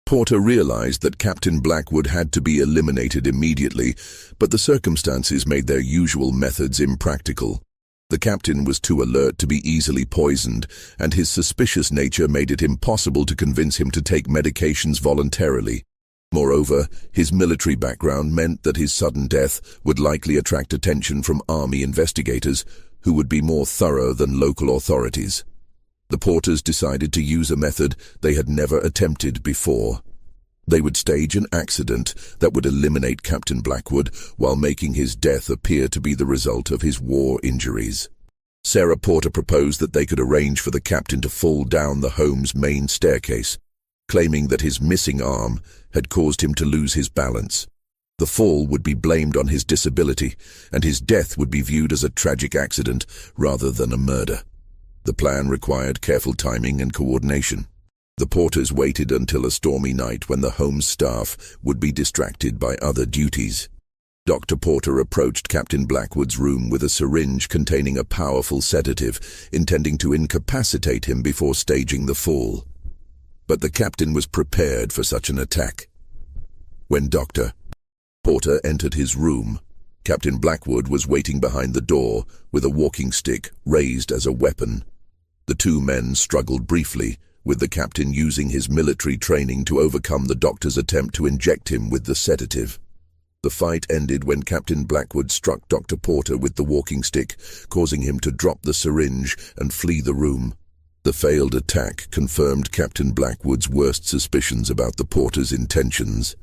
Porter realized that Captain Blackwood had to be eliminated immediately, but the circumstances made their usual methods impractical. The captain was too alert to be easily poisoned, and his suspicious nature made it impossible to convince him to take medications voluntarily. Moreover, his military background meant that his sudden death would likely attract attention from army investigators, who would be more thorough than local authorities. The Porters decided to use a method they had never attempted before. They would stage an accident that would eliminate Captain Blackwood while making his death appear to be the result of his war injuries. Sarah Porter proposed that they could arrange for the captain to fall down the home's main staircase, claiming that his missing arm had caused him to lose his balance. The fall would be blamed on his disability, and his death would be viewed as a tragic accident rather than a murder. The plan required careful timing and coordination. The Porters waited until a stormy night when the home's staff would be distracted by other duties. Dr. Porter approached Captain Blackwood's room with a syringe containing a powerful sedative, intending to incapacitate him before staging the fall. But the captain was prepared for such an attack. When Dr. Porter entered his room, Captain Blackwood was waiting behind the door with a walking stick raised as a weapon. The two men struggled briefly, with the captain using his military training to overcome the doctor's attempt to inject him with the sedative. The fight ended when Captain Blackwood struck Dr. Porter with the walking stick, causing him to drop the syringe and flee the room. The failed attack confirmed Captain Blackwood's worst suspicions about the Porter's intentions.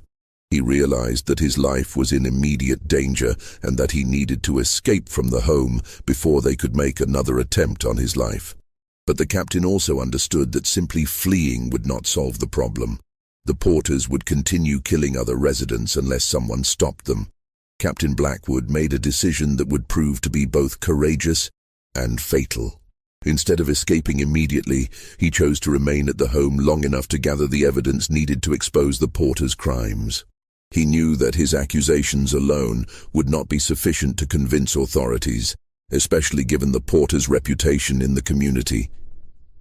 He realized that his life was in immediate danger and that he needed to escape from the home before they could make another attempt on his life. But the captain also understood that simply fleeing would not solve the problem. The Porters would continue killing other residents unless someone stopped them. Captain Blackwood made a decision that would prove to be both courageous and fatal. Instead of escaping immediately, he chose to remain at the home long enough to gather the evidence needed to expose the Porters' crimes. He knew that his accusations alone would not be sufficient to convince authorities, especially given the Porters' reputation in the community.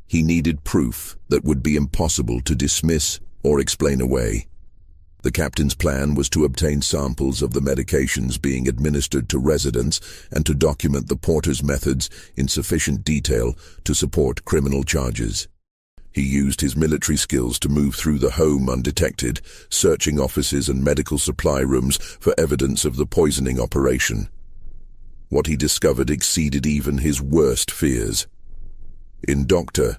He needed proof that would be impossible to dismiss or explain away. The captain's plan was to obtain samples of the medications being administered to residents and to document the Porters' methods in sufficient detail to support criminal charges. He used his military skills to move through the home undetected, searching offices and medical supply rooms for evidence of the poisoning operation. What he discovered exceeded even his worst fears. In Dr.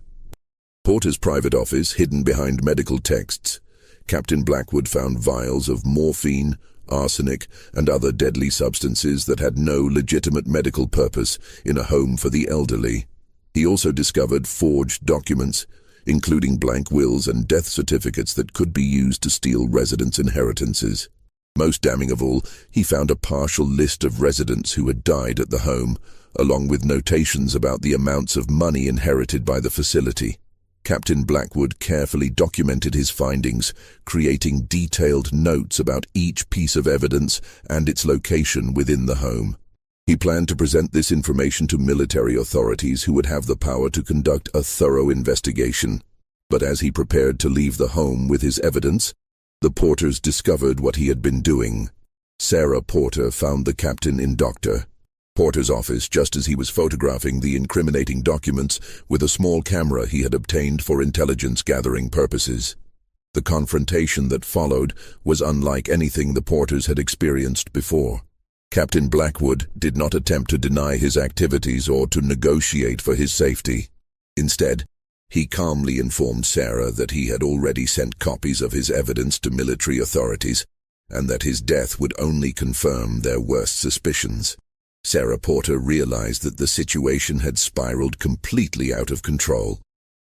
Porter's private office, hidden behind medical texts, Captain Blackwood found vials of morphine, arsenic, and other deadly substances that had no legitimate medical purpose in a home for the elderly. He also discovered forged documents, including blank wills and death certificates that could be used to steal residents' inheritances. Most damning of all, he found a partial list of residents who had died at the home, along with notations about the amounts of money inherited by the facility. Captain Blackwood carefully documented his findings, creating detailed notes about each piece of evidence and its location within the home. He planned to present this information to military authorities who would have the power to conduct a thorough investigation. But as he prepared to leave the home with his evidence, the Porters discovered what he had been doing. Sarah Porter found the captain in Dr. Porter's office just as he was photographing the incriminating documents with a small camera he had obtained for intelligence-gathering purposes. The confrontation that followed was unlike anything the Porters had experienced before. Captain Blackwood did not attempt to deny his activities or to negotiate for his safety. Instead, he calmly informed Sarah that he had already sent copies of his evidence to military authorities and that his death would only confirm their worst suspicions. Sarah Porter realized that the situation had spiraled completely out of control.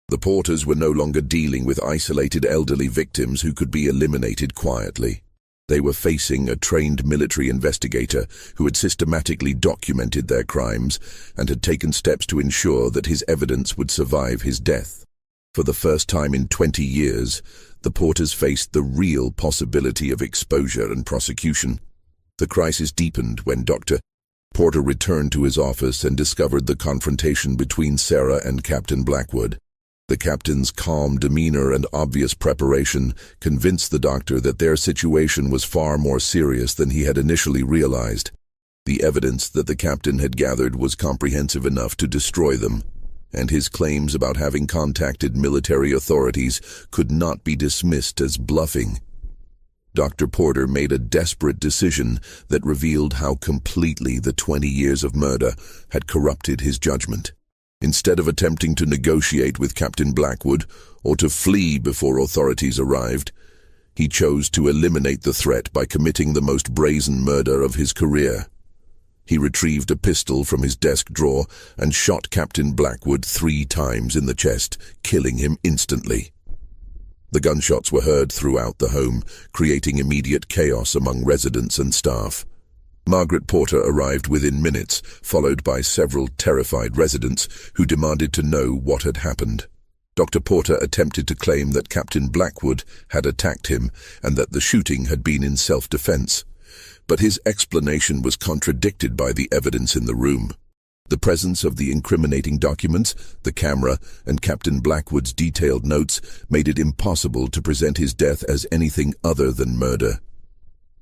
The Porters were no longer dealing with isolated elderly victims who could be eliminated quietly. They were facing a trained military investigator who had systematically documented their crimes and had taken steps to ensure that his evidence would survive his death. For the first time in 20 years, the Porters faced the real possibility of exposure and prosecution. The crisis deepened when Dr. Porter returned to his office and discovered the confrontation between Sarah and Captain Blackwood. The captain's calm demeanor and obvious preparation convinced the doctor that their situation was far more serious than he had initially realized. The evidence that the captain had gathered was comprehensive enough to destroy them, and his claims about having contacted military authorities could not be dismissed as bluffing. Dr. Porter made a desperate decision that revealed how completely the 20 years of murder had corrupted his judgment. Instead of attempting to negotiate with Captain Blackwood or to flee before authorities arrived, he chose to eliminate the threat by committing the most brazen murder of his career. He retrieved a pistol from his desk drawer and shot Captain Blackwood 3 times in the chest, killing him instantly. The gunshots were heard throughout the home, creating immediate chaos among residents and staff. Margaret Porter arrived within minutes, followed by several terrified residents who demanded to know what had happened. Dr. Porter attempted to claim that Captain Blackwood had attacked him and that the shooting had been in self-defense, but his explanation was contradicted by the evidence in the room. The presence of the incriminating documents, the camera, and Captain Blackwood's detailed notes made it impossible to present his death as anything other than murder.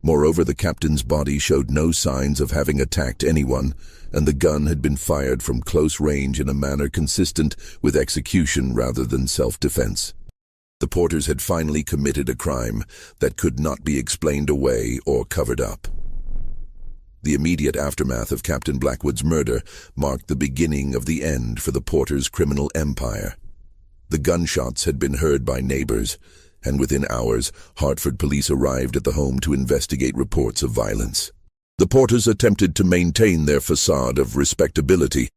Moreover, the captain's body showed no signs of having attacked anyone, and the gun had been fired from close range in a manner consistent with execution rather than self-defense. The Porters had finally committed a crime that could not be explained away or covered up. The immediate aftermath of Captain Blackwood's murder marked the beginning of the end for the Porters' criminal empire. The gunshots had been heard by neighbors, and within hours, Hartford police arrived at the home to investigate reports of violence. The Porters attempted to maintain their facade of respectability,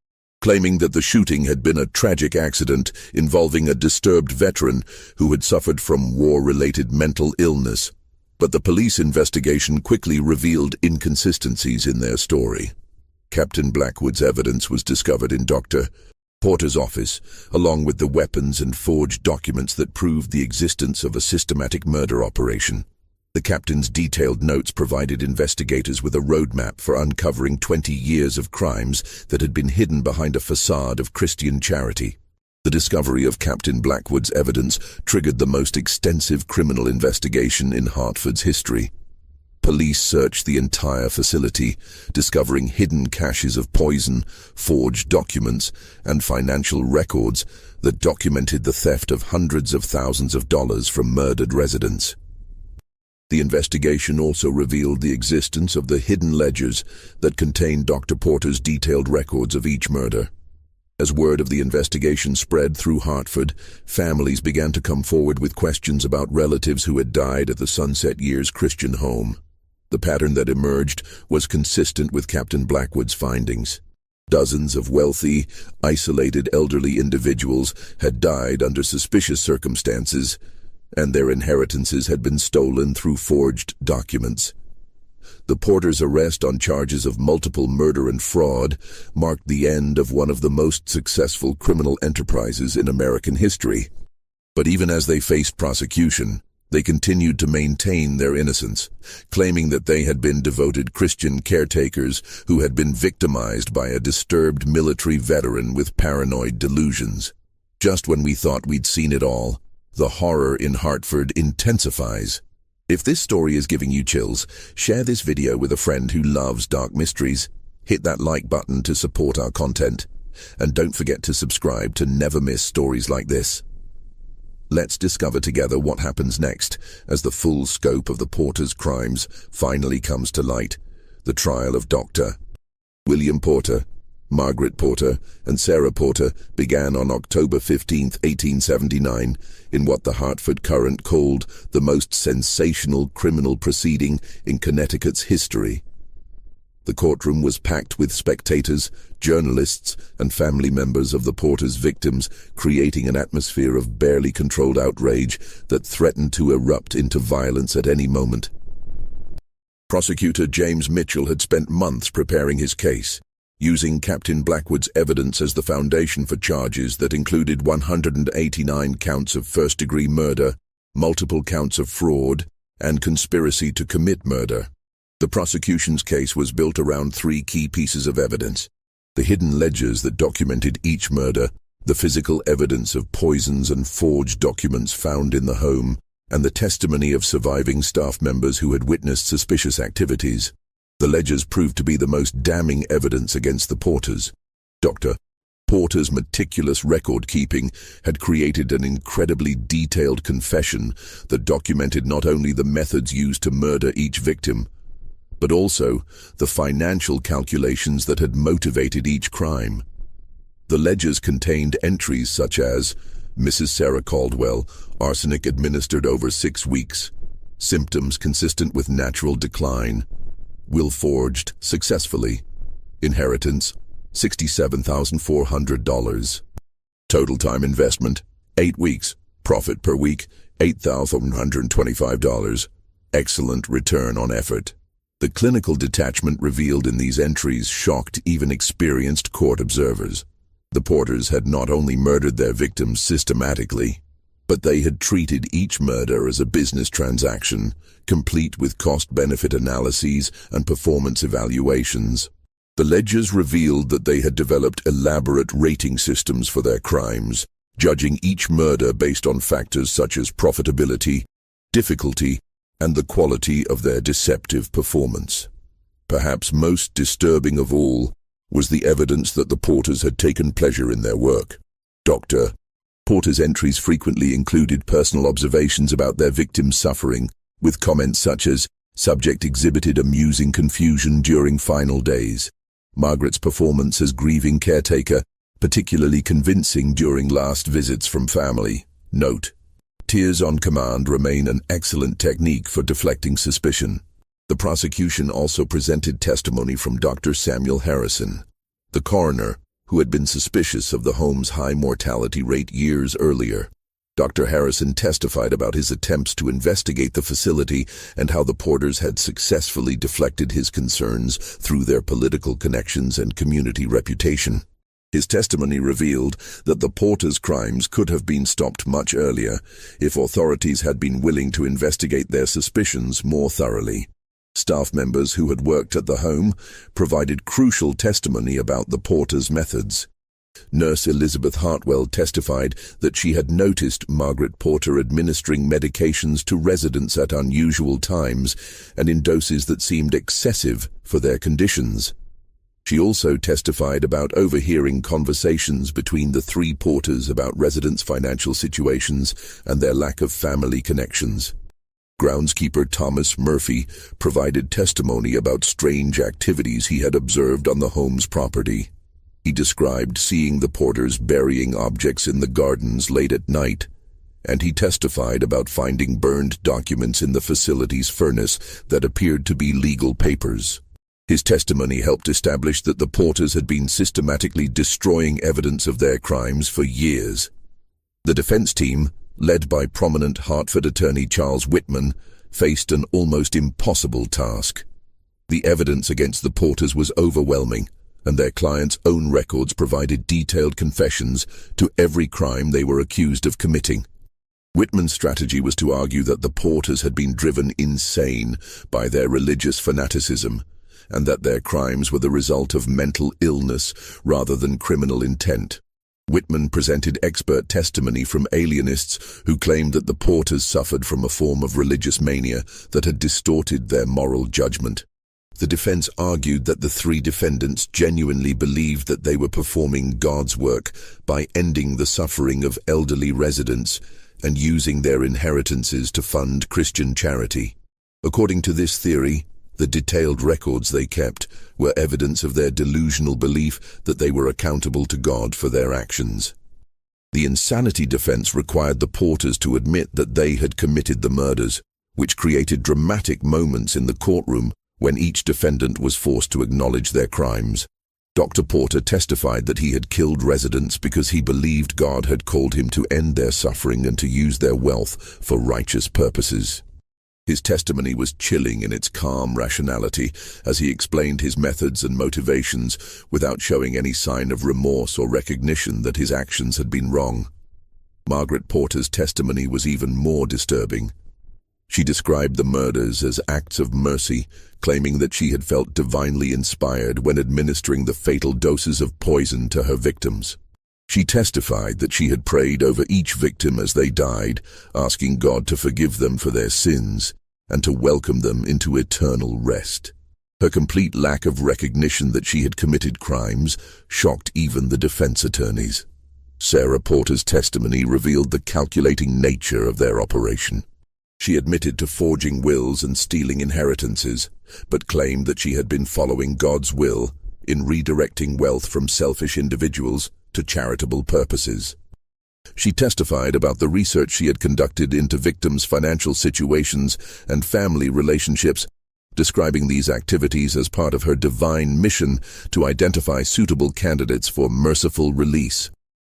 claiming that the shooting had been a tragic accident involving a disturbed veteran who had suffered from war-related mental illness. But the police investigation quickly revealed inconsistencies in their story. Captain Blackwood's evidence was discovered in Dr. Porter's office, along with the weapons and forged documents that proved the existence of a systematic murder operation. The captain's detailed notes provided investigators with a roadmap for uncovering 20 years of crimes that had been hidden behind a facade of Christian charity. The discovery of Captain Blackwood's evidence triggered the most extensive criminal investigation in Hartford's history. Police searched the entire facility, discovering hidden caches of poison, forged documents, and financial records that documented the theft of hundreds of thousands of dollars from murdered residents. The investigation also revealed the existence of the hidden ledgers that contained Dr. Porter's detailed records of each murder. As word of the investigation spread through Hartford, families began to come forward with questions about relatives who had died at the Sunset Years Christian home. The pattern that emerged was consistent with Captain Blackwood's findings. Dozens of wealthy, isolated elderly individuals had died under suspicious circumstances, and their inheritances had been stolen through forged documents. The Porters' arrest on charges of multiple murder and fraud marked the end of one of the most successful criminal enterprises in American history. But even as they faced prosecution, they continued to maintain their innocence, claiming that they had been devoted Christian caretakers who had been victimized by a disturbed military veteran with paranoid delusions. Just when we thought we'd seen it all, the horror in Hartford intensifies. If this story is giving you chills, share this video with a friend who loves dark mysteries. Hit that like button to support our content. And don't forget to subscribe to never miss stories like this. Let's discover together what happens next as the full scope of the Porter's crimes finally comes to light. The trial of Dr. William Porter, Margaret Porter, and Sarah Porter began on October 15, 1879, in what the Hartford Courant called the most sensational criminal proceeding in Connecticut's history. The courtroom was packed with spectators, journalists, and family members of the Porter's victims, creating an atmosphere of barely controlled outrage that threatened to erupt into violence at any moment. Prosecutor James Mitchell had spent months preparing his case, using Captain Blackwood's evidence as the foundation for charges that included 189 counts of first-degree murder, multiple counts of fraud, and conspiracy to commit murder. The prosecution's case was built around three key pieces of evidence: the hidden ledgers that documented each murder, the physical evidence of poisons and forged documents found in the home, and the testimony of surviving staff members who had witnessed suspicious activities. The ledgers proved to be the most damning evidence against the Porters. Dr. Porter's meticulous record-keeping had created an incredibly detailed confession that documented not only the methods used to murder each victim, but also the financial calculations that had motivated each crime. The ledgers contained entries such as Mrs. Sarah Caldwell, arsenic administered over 6 weeks, symptoms consistent with natural decline, will forged successfully, inheritance $67,400, total time investment 8 weeks, profit per week $8,125, excellent return on effort. The clinical detachment revealed in these entries shocked even experienced court observers. The Porters had not only murdered their victims systematically, but they had treated each murder as a business transaction, complete with cost-benefit analyses and performance evaluations. The ledgers revealed that they had developed elaborate rating systems for their crimes, judging each murder based on factors such as profitability, difficulty, and the quality of their deceptive performance. Perhaps most disturbing of all was the evidence that the Porters had taken pleasure in their work. Dr. Porter's entries frequently included personal observations about their victims' suffering, with comments such as, "Subject exhibited amusing confusion during final days. Margaret's performance as grieving caretaker, particularly convincing during last visits from family. Note: tears on command remain an excellent technique for deflecting suspicion." The prosecution also presented testimony from Dr. Samuel Harrison, the coroner, who had been suspicious of the home's high mortality rate years earlier. Dr. Harrison testified about his attempts to investigate the facility and how the Porters had successfully deflected his concerns through their political connections and community reputation. His testimony revealed that the Porters' crimes could have been stopped much earlier if authorities had been willing to investigate their suspicions more thoroughly. Staff members who had worked at the home provided crucial testimony about the Porters' methods. Nurse Elizabeth Hartwell testified that she had noticed Margaret Porter administering medications to residents at unusual times and in doses that seemed excessive for their conditions. She also testified about overhearing conversations between the three Porters about residents' financial situations and their lack of family connections. Groundskeeper Thomas Murphy provided testimony about strange activities he had observed on the home's property. He described seeing the Porters burying objects in the gardens late at night, and he testified about finding burned documents in the facility's furnace that appeared to be legal papers. His testimony helped establish that the Porters had been systematically destroying evidence of their crimes for years. The defense team, led by prominent Hartford attorney Charles Whitman, faced an almost impossible task. The evidence against the Porters was overwhelming, and their clients' own records provided detailed confessions to every crime they were accused of committing. Whitman's strategy was to argue that the Porters had been driven insane by their religious fanaticism, and that their crimes were the result of mental illness rather than criminal intent. Whitman presented expert testimony from alienists who claimed that the Porters suffered from a form of religious mania that had distorted their moral judgment. The defense argued that the three defendants genuinely believed that they were performing God's work by ending the suffering of elderly residents and using their inheritances to fund Christian charity. According to this theory, the detailed records they kept were evidence of their delusional belief that they were accountable to God for their actions. The insanity defense required the Porters to admit that they had committed the murders, which created dramatic moments in the courtroom when each defendant was forced to acknowledge their crimes. Dr. Porter testified that he had killed residents because he believed God had called him to end their suffering and to use their wealth for righteous purposes. His testimony was chilling in its calm rationality as he explained his methods and motivations without showing any sign of remorse or recognition that his actions had been wrong. Margaret Porter's testimony was even more disturbing. She described the murders as acts of mercy, claiming that she had felt divinely inspired when administering the fatal doses of poison to her victims. She testified that she had prayed over each victim as they died, asking God to forgive them for their sins and to welcome them into eternal rest. Her complete lack of recognition that she had committed crimes shocked even the defense attorneys. Sarah Porter's testimony revealed the calculating nature of their operation. She admitted to forging wills and stealing inheritances, but claimed that she had been following God's will in redirecting wealth from selfish individuals to charitable purposes. She testified about the research she had conducted into victims' financial situations and family relationships, describing these activities as part of her divine mission to identify suitable candidates for merciful release.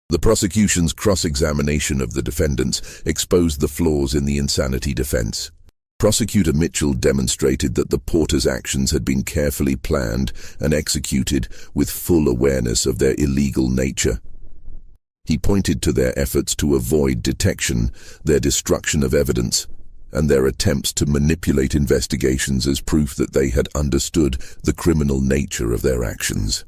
The prosecution's cross-examination of the defendants exposed the flaws in the insanity defense. Prosecutor Mitchell demonstrated that the Porters' actions had been carefully planned and executed with full awareness of their illegal nature. He pointed to their efforts to avoid detection, their destruction of evidence, and their attempts to manipulate investigations as proof that they had understood the criminal nature of their actions.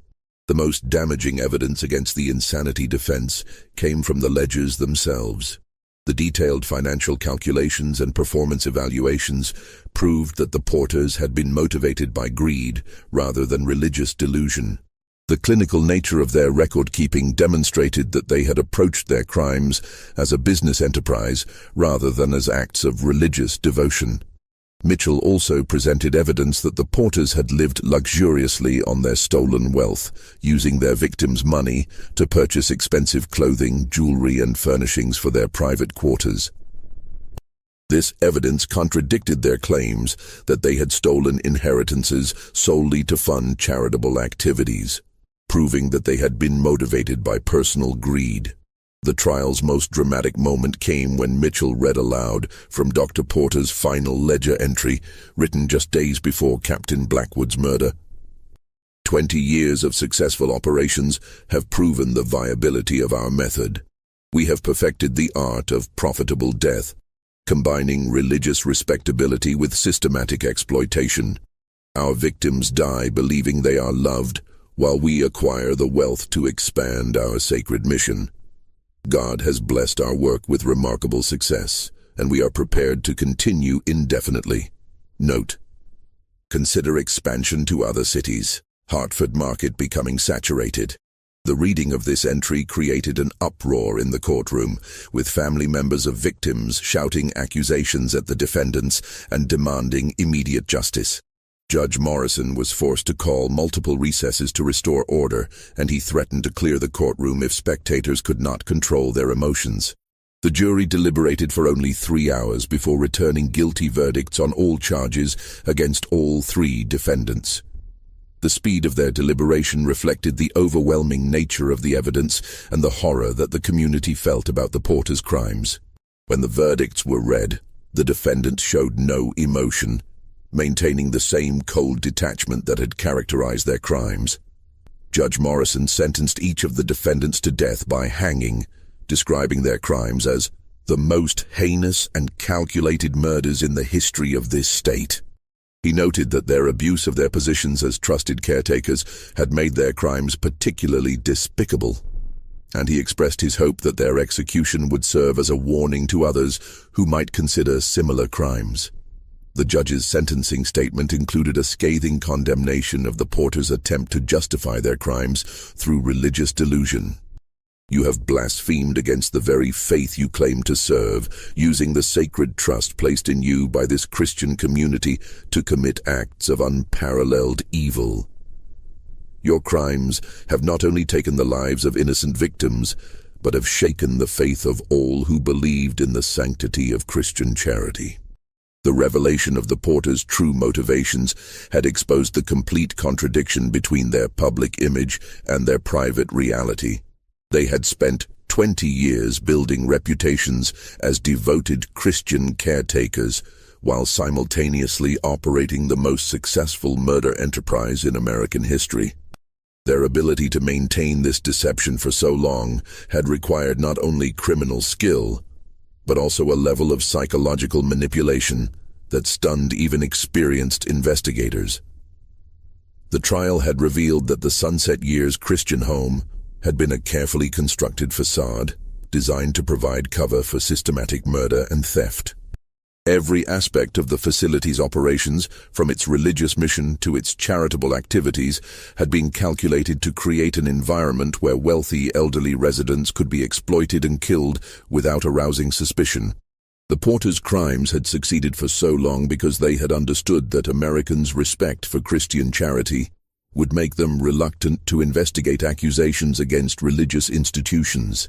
The most damaging evidence against the insanity defense came from the ledgers themselves. The detailed financial calculations and performance evaluations proved that the Porters had been motivated by greed rather than religious delusion. The clinical nature of their record-keeping demonstrated that they had approached their crimes as a business enterprise rather than as acts of religious devotion. Mitchell also presented evidence that the Porters had lived luxuriously on their stolen wealth, using their victims' money to purchase expensive clothing, jewelry, and furnishings for their private quarters. This evidence contradicted their claims that they had stolen inheritances solely to fund charitable activities, proving that they had been motivated by personal greed. The trial's most dramatic moment came when Mitchell read aloud from Dr. Porter's final ledger entry, written just days before Captain Blackwood's murder. 20 years of successful operations have proven the viability of our method. We have perfected the art of profitable death, combining religious respectability with systematic exploitation. Our victims die believing they are loved, while we acquire the wealth to expand our sacred mission. God has blessed our work with remarkable success, and we are prepared to continue indefinitely. Note: consider expansion to other cities. Hartford market becoming saturated. The reading of this entry created an uproar in the courtroom, with family members of victims shouting accusations at the defendants and demanding immediate justice. Judge Morrison was forced to call multiple recesses to restore order, and he threatened to clear the courtroom if spectators could not control their emotions. The jury deliberated for only 3 hours before returning guilty verdicts on all charges against all 3 defendants. The speed of their deliberation reflected the overwhelming nature of the evidence and the horror that the community felt about the Porters' crimes. When the verdicts were read, the defendants showed no emotion, maintaining the same cold detachment that had characterized their crimes. Judge Morrison sentenced each of the defendants to death by hanging, describing their crimes as the most heinous and calculated murders in the history of this state. He noted that their abuse of their positions as trusted caretakers had made their crimes particularly despicable. and he expressed his hope that their execution would serve as a warning to others who might consider similar crimes. The judge's sentencing statement included a scathing condemnation of the Porters' attempt to justify their crimes through religious delusion. "You have blasphemed against the very faith you claim to serve, using the sacred trust placed in you by this Christian community to commit acts of unparalleled evil. Your crimes have not only taken the lives of innocent victims, but have shaken the faith of all who believed in the sanctity of Christian charity." The revelation of the Porters' true motivations had exposed the complete contradiction between their public image and their private reality. They had spent 20 years building reputations as devoted Christian caretakers, while simultaneously operating the most successful murder enterprise in American history. Their ability to maintain this deception for so long had required not only criminal skill, but also a level of psychological manipulation that stunned even experienced investigators. The trial had revealed that the Sunset Years Christian home had been a carefully constructed facade designed to provide cover for systematic murder and theft. Every aspect of the facility's operations, from its religious mission to its charitable activities, had been calculated to create an environment where wealthy elderly residents could be exploited and killed without arousing suspicion. The Porters' crimes had succeeded for so long because they had understood that Americans' respect for Christian charity would make them reluctant to investigate accusations against religious institutions.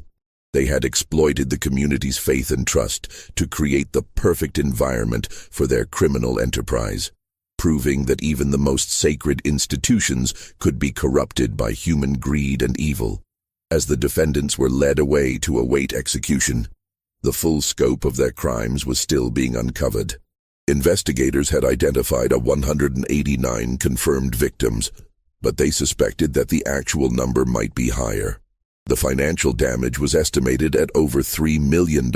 They had exploited the community's faith and trust to create the perfect environment for their criminal enterprise, proving that even the most sacred institutions could be corrupted by human greed and evil. As the defendants were led away to await execution, the full scope of their crimes was still being uncovered. Investigators had identified 189 confirmed victims, but they suspected that the actual number might be higher. The financial damage was estimated at over $3 million,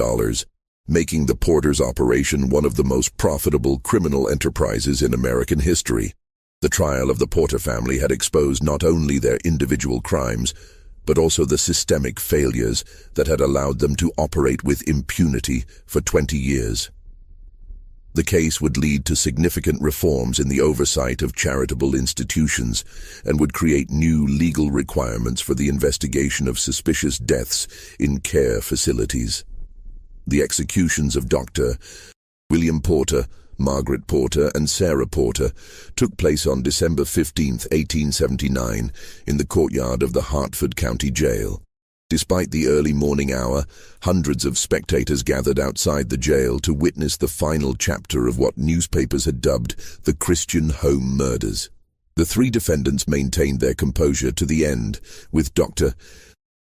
making the Porters' operation one of the most profitable criminal enterprises in American history. The trial of the Porter family had exposed not only their individual crimes, but also the systemic failures that had allowed them to operate with impunity for 20 years. The case would lead to significant reforms in the oversight of charitable institutions and would create new legal requirements for the investigation of suspicious deaths in care facilities. The executions of Dr. William Porter, Margaret Porter, and Sarah Porter took place on December 15, 1879, in the courtyard of the Hartford County Jail. Despite the early morning hour, hundreds of spectators gathered outside the jail to witness the final chapter of what newspapers had dubbed the Christian Home Murders. The three defendants maintained their composure to the end, with Dr.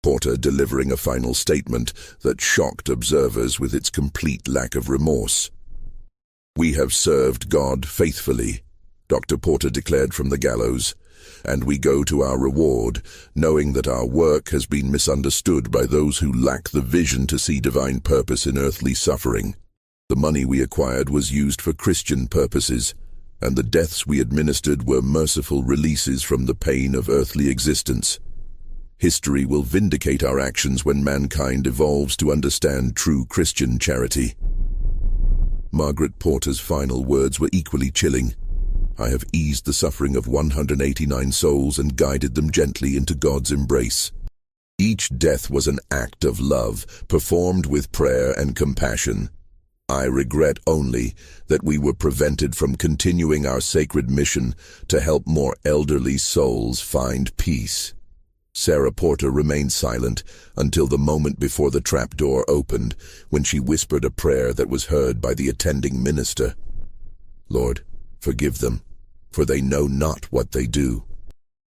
Porter delivering a final statement that shocked observers with its complete lack of remorse. "We have served God faithfully," Dr. Porter declared from the gallows, "and we go to our reward, knowing that our work has been misunderstood by those who lack the vision to see divine purpose in earthly suffering. The money we acquired was used for Christian purposes, and the deaths we administered were merciful releases from the pain of earthly existence. History will vindicate our actions when mankind evolves to understand true Christian charity." Margaret Porter's final words were equally chilling. "I have eased the suffering of 189 souls and guided them gently into God's embrace. Each death was an act of love, performed with prayer and compassion. I regret only that we were prevented from continuing our sacred mission to help more elderly souls find peace." Sarah Porter remained silent until the moment before the trapdoor opened, when she whispered a prayer that was heard by the attending minister. "Lord, forgive them, for they know not what they do.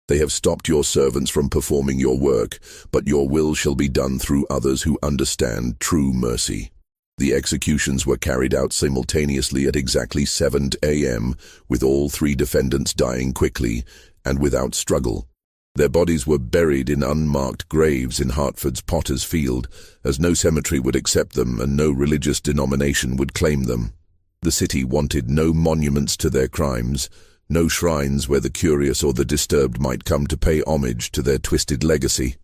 They have stopped your servants from performing your work, but your will shall be done through others who understand true mercy." The executions were carried out simultaneously at exactly 7 a.m., with all three defendants dying quickly and without struggle. Their bodies were buried in unmarked graves in Hartford's Potter's Field, as no cemetery would accept them and no religious denomination would claim them. The city wanted no monuments to their crimes, no shrines where the curious or the disturbed might come to pay homage to their twisted legacy.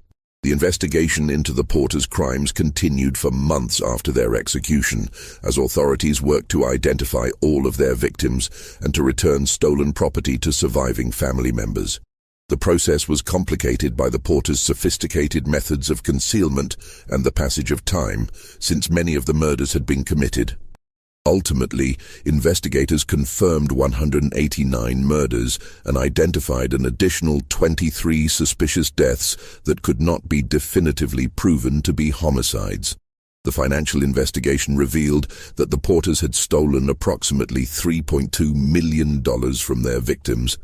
The investigation into the porters' crimes continued for months after their execution, as authorities worked to identify all of their victims and to return stolen property to surviving family members. The process was complicated by the porters' sophisticated methods of concealment and the passage of time, since many of the murders had been committed. Ultimately, investigators confirmed 189 murders and identified an additional 23 suspicious deaths that could not be definitively proven to be homicides. The financial investigation revealed that the porters had stolen approximately $3.2 million from their victims,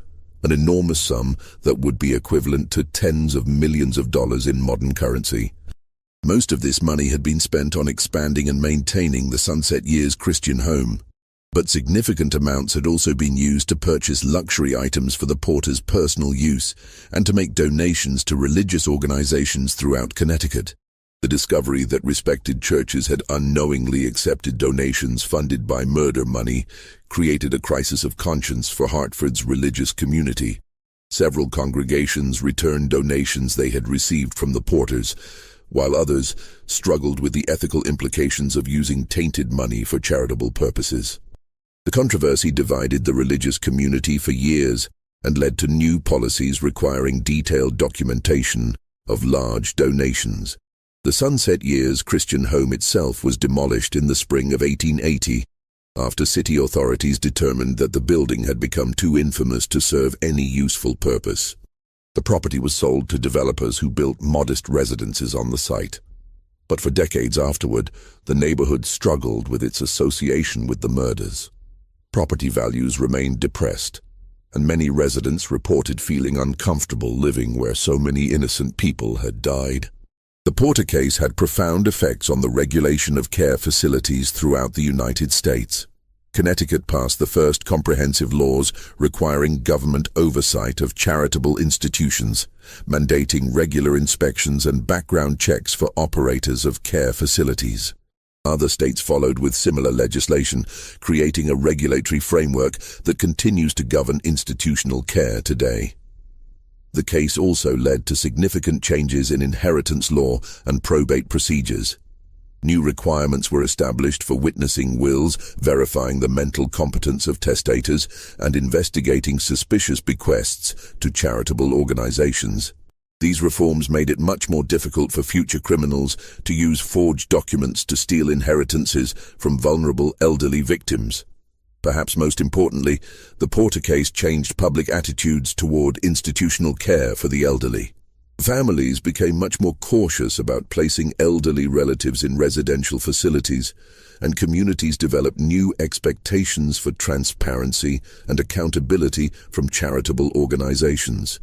an enormous sum that would be equivalent to tens of millions of dollars in modern currency. Most of this money had been spent on expanding and maintaining the Sunset Years Christian home, but significant amounts had also been used to purchase luxury items for the porters' personal use and to make donations to religious organizations throughout Connecticut. The discovery that respected churches had unknowingly accepted donations funded by murder money created a crisis of conscience for Hartford's religious community. Several congregations returned donations they had received from the porters, while others struggled with the ethical implications of using tainted money for charitable purposes. The controversy divided the religious community for years and led to new policies requiring detailed documentation of large donations. The Sunset Years Christian home itself was demolished in the spring of 1880, after city authorities determined that the building had become too infamous to serve any useful purpose. The property was sold to developers who built modest residences on the site. But for decades afterward, the neighborhood struggled with its association with the murders. Property values remained depressed, and many residents reported feeling uncomfortable living where so many innocent people had died. The Porter case had profound effects on the regulation of care facilities throughout the United States. Connecticut passed the first comprehensive laws requiring government oversight of charitable institutions, mandating regular inspections and background checks for operators of care facilities. Other states followed with similar legislation, creating a regulatory framework that continues to govern institutional care today. The case also led to significant changes in inheritance law and probate procedures. New requirements were established for witnessing wills, verifying the mental competence of testators, and investigating suspicious bequests to charitable organizations. These reforms made it much more difficult for future criminals to use forged documents to steal inheritances from vulnerable elderly victims. Perhaps most importantly, the Porter case changed public attitudes toward institutional care for the elderly. Families became much more cautious about placing elderly relatives in residential facilities, and communities developed new expectations for transparency and accountability from charitable organizations.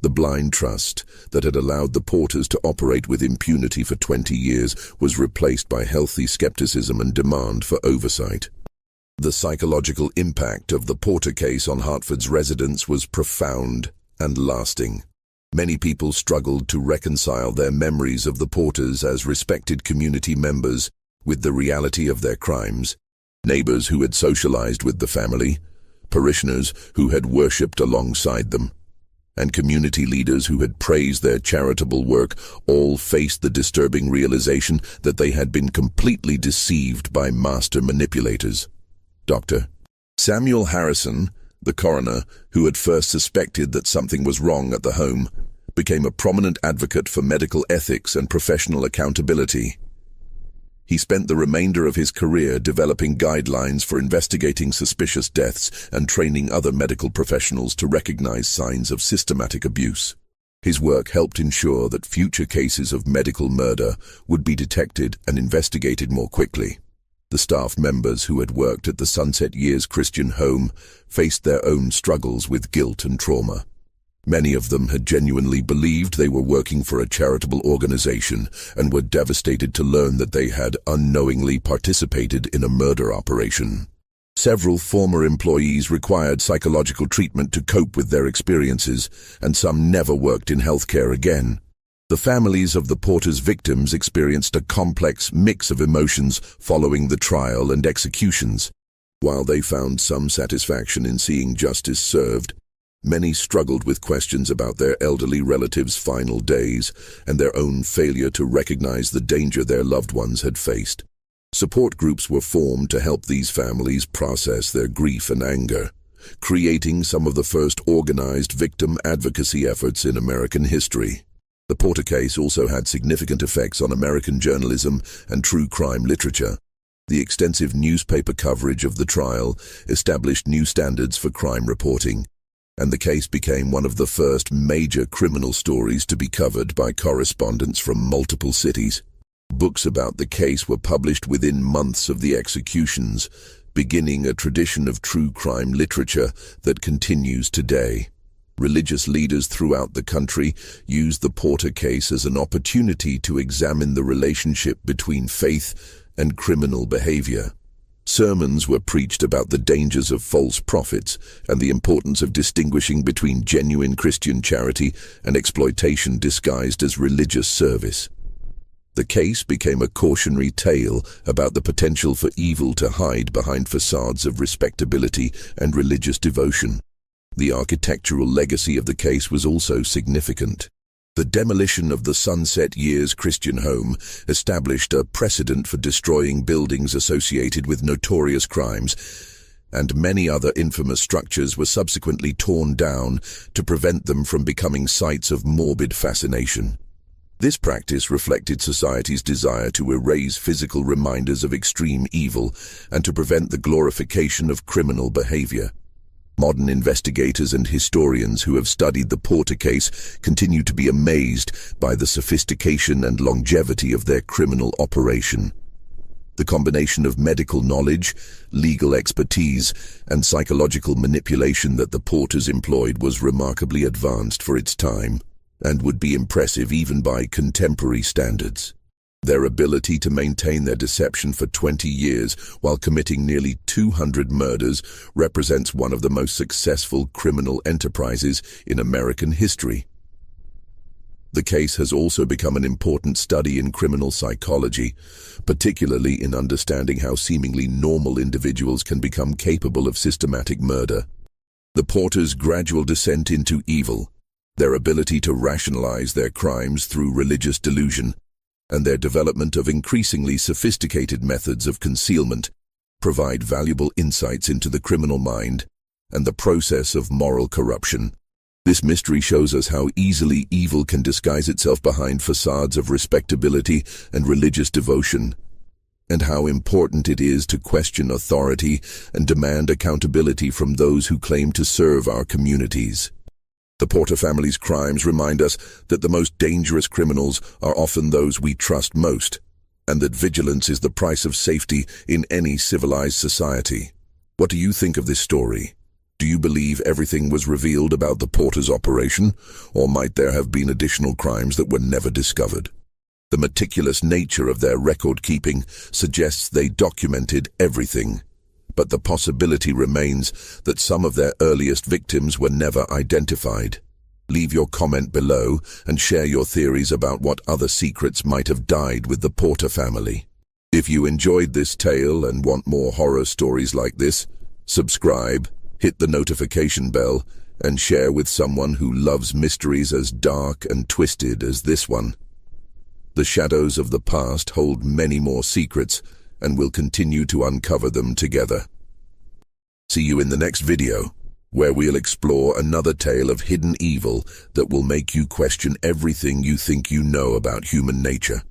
The blind trust that had allowed the Porters to operate with impunity for 20 years was replaced by healthy skepticism and demand for oversight. The psychological impact of the Porter case on Hartford's residents was profound and lasting. Many people struggled to reconcile their memories of the Porters as respected community members with the reality of their crimes. Neighbors who had socialized with the family, parishioners who had worshipped alongside them, and community leaders who had praised their charitable work all faced the disturbing realization that they had been completely deceived by master manipulators. Dr. Samuel Harrison, the coroner, who had first suspected that something was wrong at the home, became a prominent advocate for medical ethics and professional accountability. He spent the remainder of his career developing guidelines for investigating suspicious deaths and training other medical professionals to recognize signs of systematic abuse. His work helped ensure that future cases of medical murder would be detected and investigated more quickly. The staff members who had worked at the Sunset Years Christian home faced their own struggles with guilt and trauma. Many of them had genuinely believed they were working for a charitable organization and were devastated to learn that they had unknowingly participated in a murder operation. Several former employees required psychological treatment to cope with their experiences, and some never worked in healthcare again. The families of the Porter's victims experienced a complex mix of emotions following the trial and executions. While they found some satisfaction in seeing justice served, Many struggled with questions about their elderly relatives' final days and their own failure to recognize the danger their loved ones had faced. Support groups were formed to help these families process their grief and anger, creating some of the first organized victim advocacy efforts in American history. The Porter case also had significant effects on American journalism and true crime literature. The extensive newspaper coverage of the trial established new standards for crime reporting, and the case became one of the first major criminal stories to be covered by correspondents from multiple cities. Books about the case were published within months of the executions, beginning a tradition of true crime literature that continues today. Religious leaders throughout the country used the Porter case as an opportunity to examine the relationship between faith and criminal behavior. Sermons were preached about the dangers of false prophets and the importance of distinguishing between genuine Christian charity and exploitation disguised as religious service. The case became a cautionary tale about the potential for evil to hide behind facades of respectability and religious devotion. The architectural legacy of the case was also significant. The demolition of the Sunset Years Christian home established a precedent for destroying buildings associated with notorious crimes, and many other infamous structures were subsequently torn down to prevent them from becoming sites of morbid fascination. This practice reflected society's desire to erase physical reminders of extreme evil and to prevent the glorification of criminal behavior. Modern investigators and historians who have studied the Porter case continue to be amazed by the sophistication and longevity of their criminal operation. The combination of medical knowledge, legal expertise, and psychological manipulation that the Porters employed was remarkably advanced for its time, and would be impressive even by contemporary standards. Their ability to maintain their deception for 20 years while committing nearly 200 murders represents one of the most successful criminal enterprises in American history. The case has also become an important study in criminal psychology, particularly in understanding how seemingly normal individuals can become capable of systematic murder. The Porters' gradual descent into evil, their ability to rationalize their crimes through religious delusion, and their development of increasingly sophisticated methods of concealment provide valuable insights into the criminal mind and the process of moral corruption. This mystery shows us how easily evil can disguise itself behind facades of respectability and religious devotion, and how important it is to question authority and demand accountability from those who claim to serve our communities. The Porter family's crimes remind us that the most dangerous criminals are often those we trust most, and that vigilance is the price of safety in any civilized society. What do you think of this story? Do you believe everything was revealed about the Porter's operation, or might there have been additional crimes that were never discovered? The meticulous nature of their record-keeping suggests they documented everything, but the possibility remains that some of their earliest victims were never identified. Leave your comment below and share your theories about what other secrets might have died with the Porter family. If you enjoyed this tale and want more horror stories like this, subscribe, hit the notification bell, and share with someone who loves mysteries as dark and twisted as this one. The shadows of the past hold many more secrets, and we'll continue to uncover them together. See you in the next video, where we'll explore another tale of hidden evil that will make you question everything you think you know about human nature.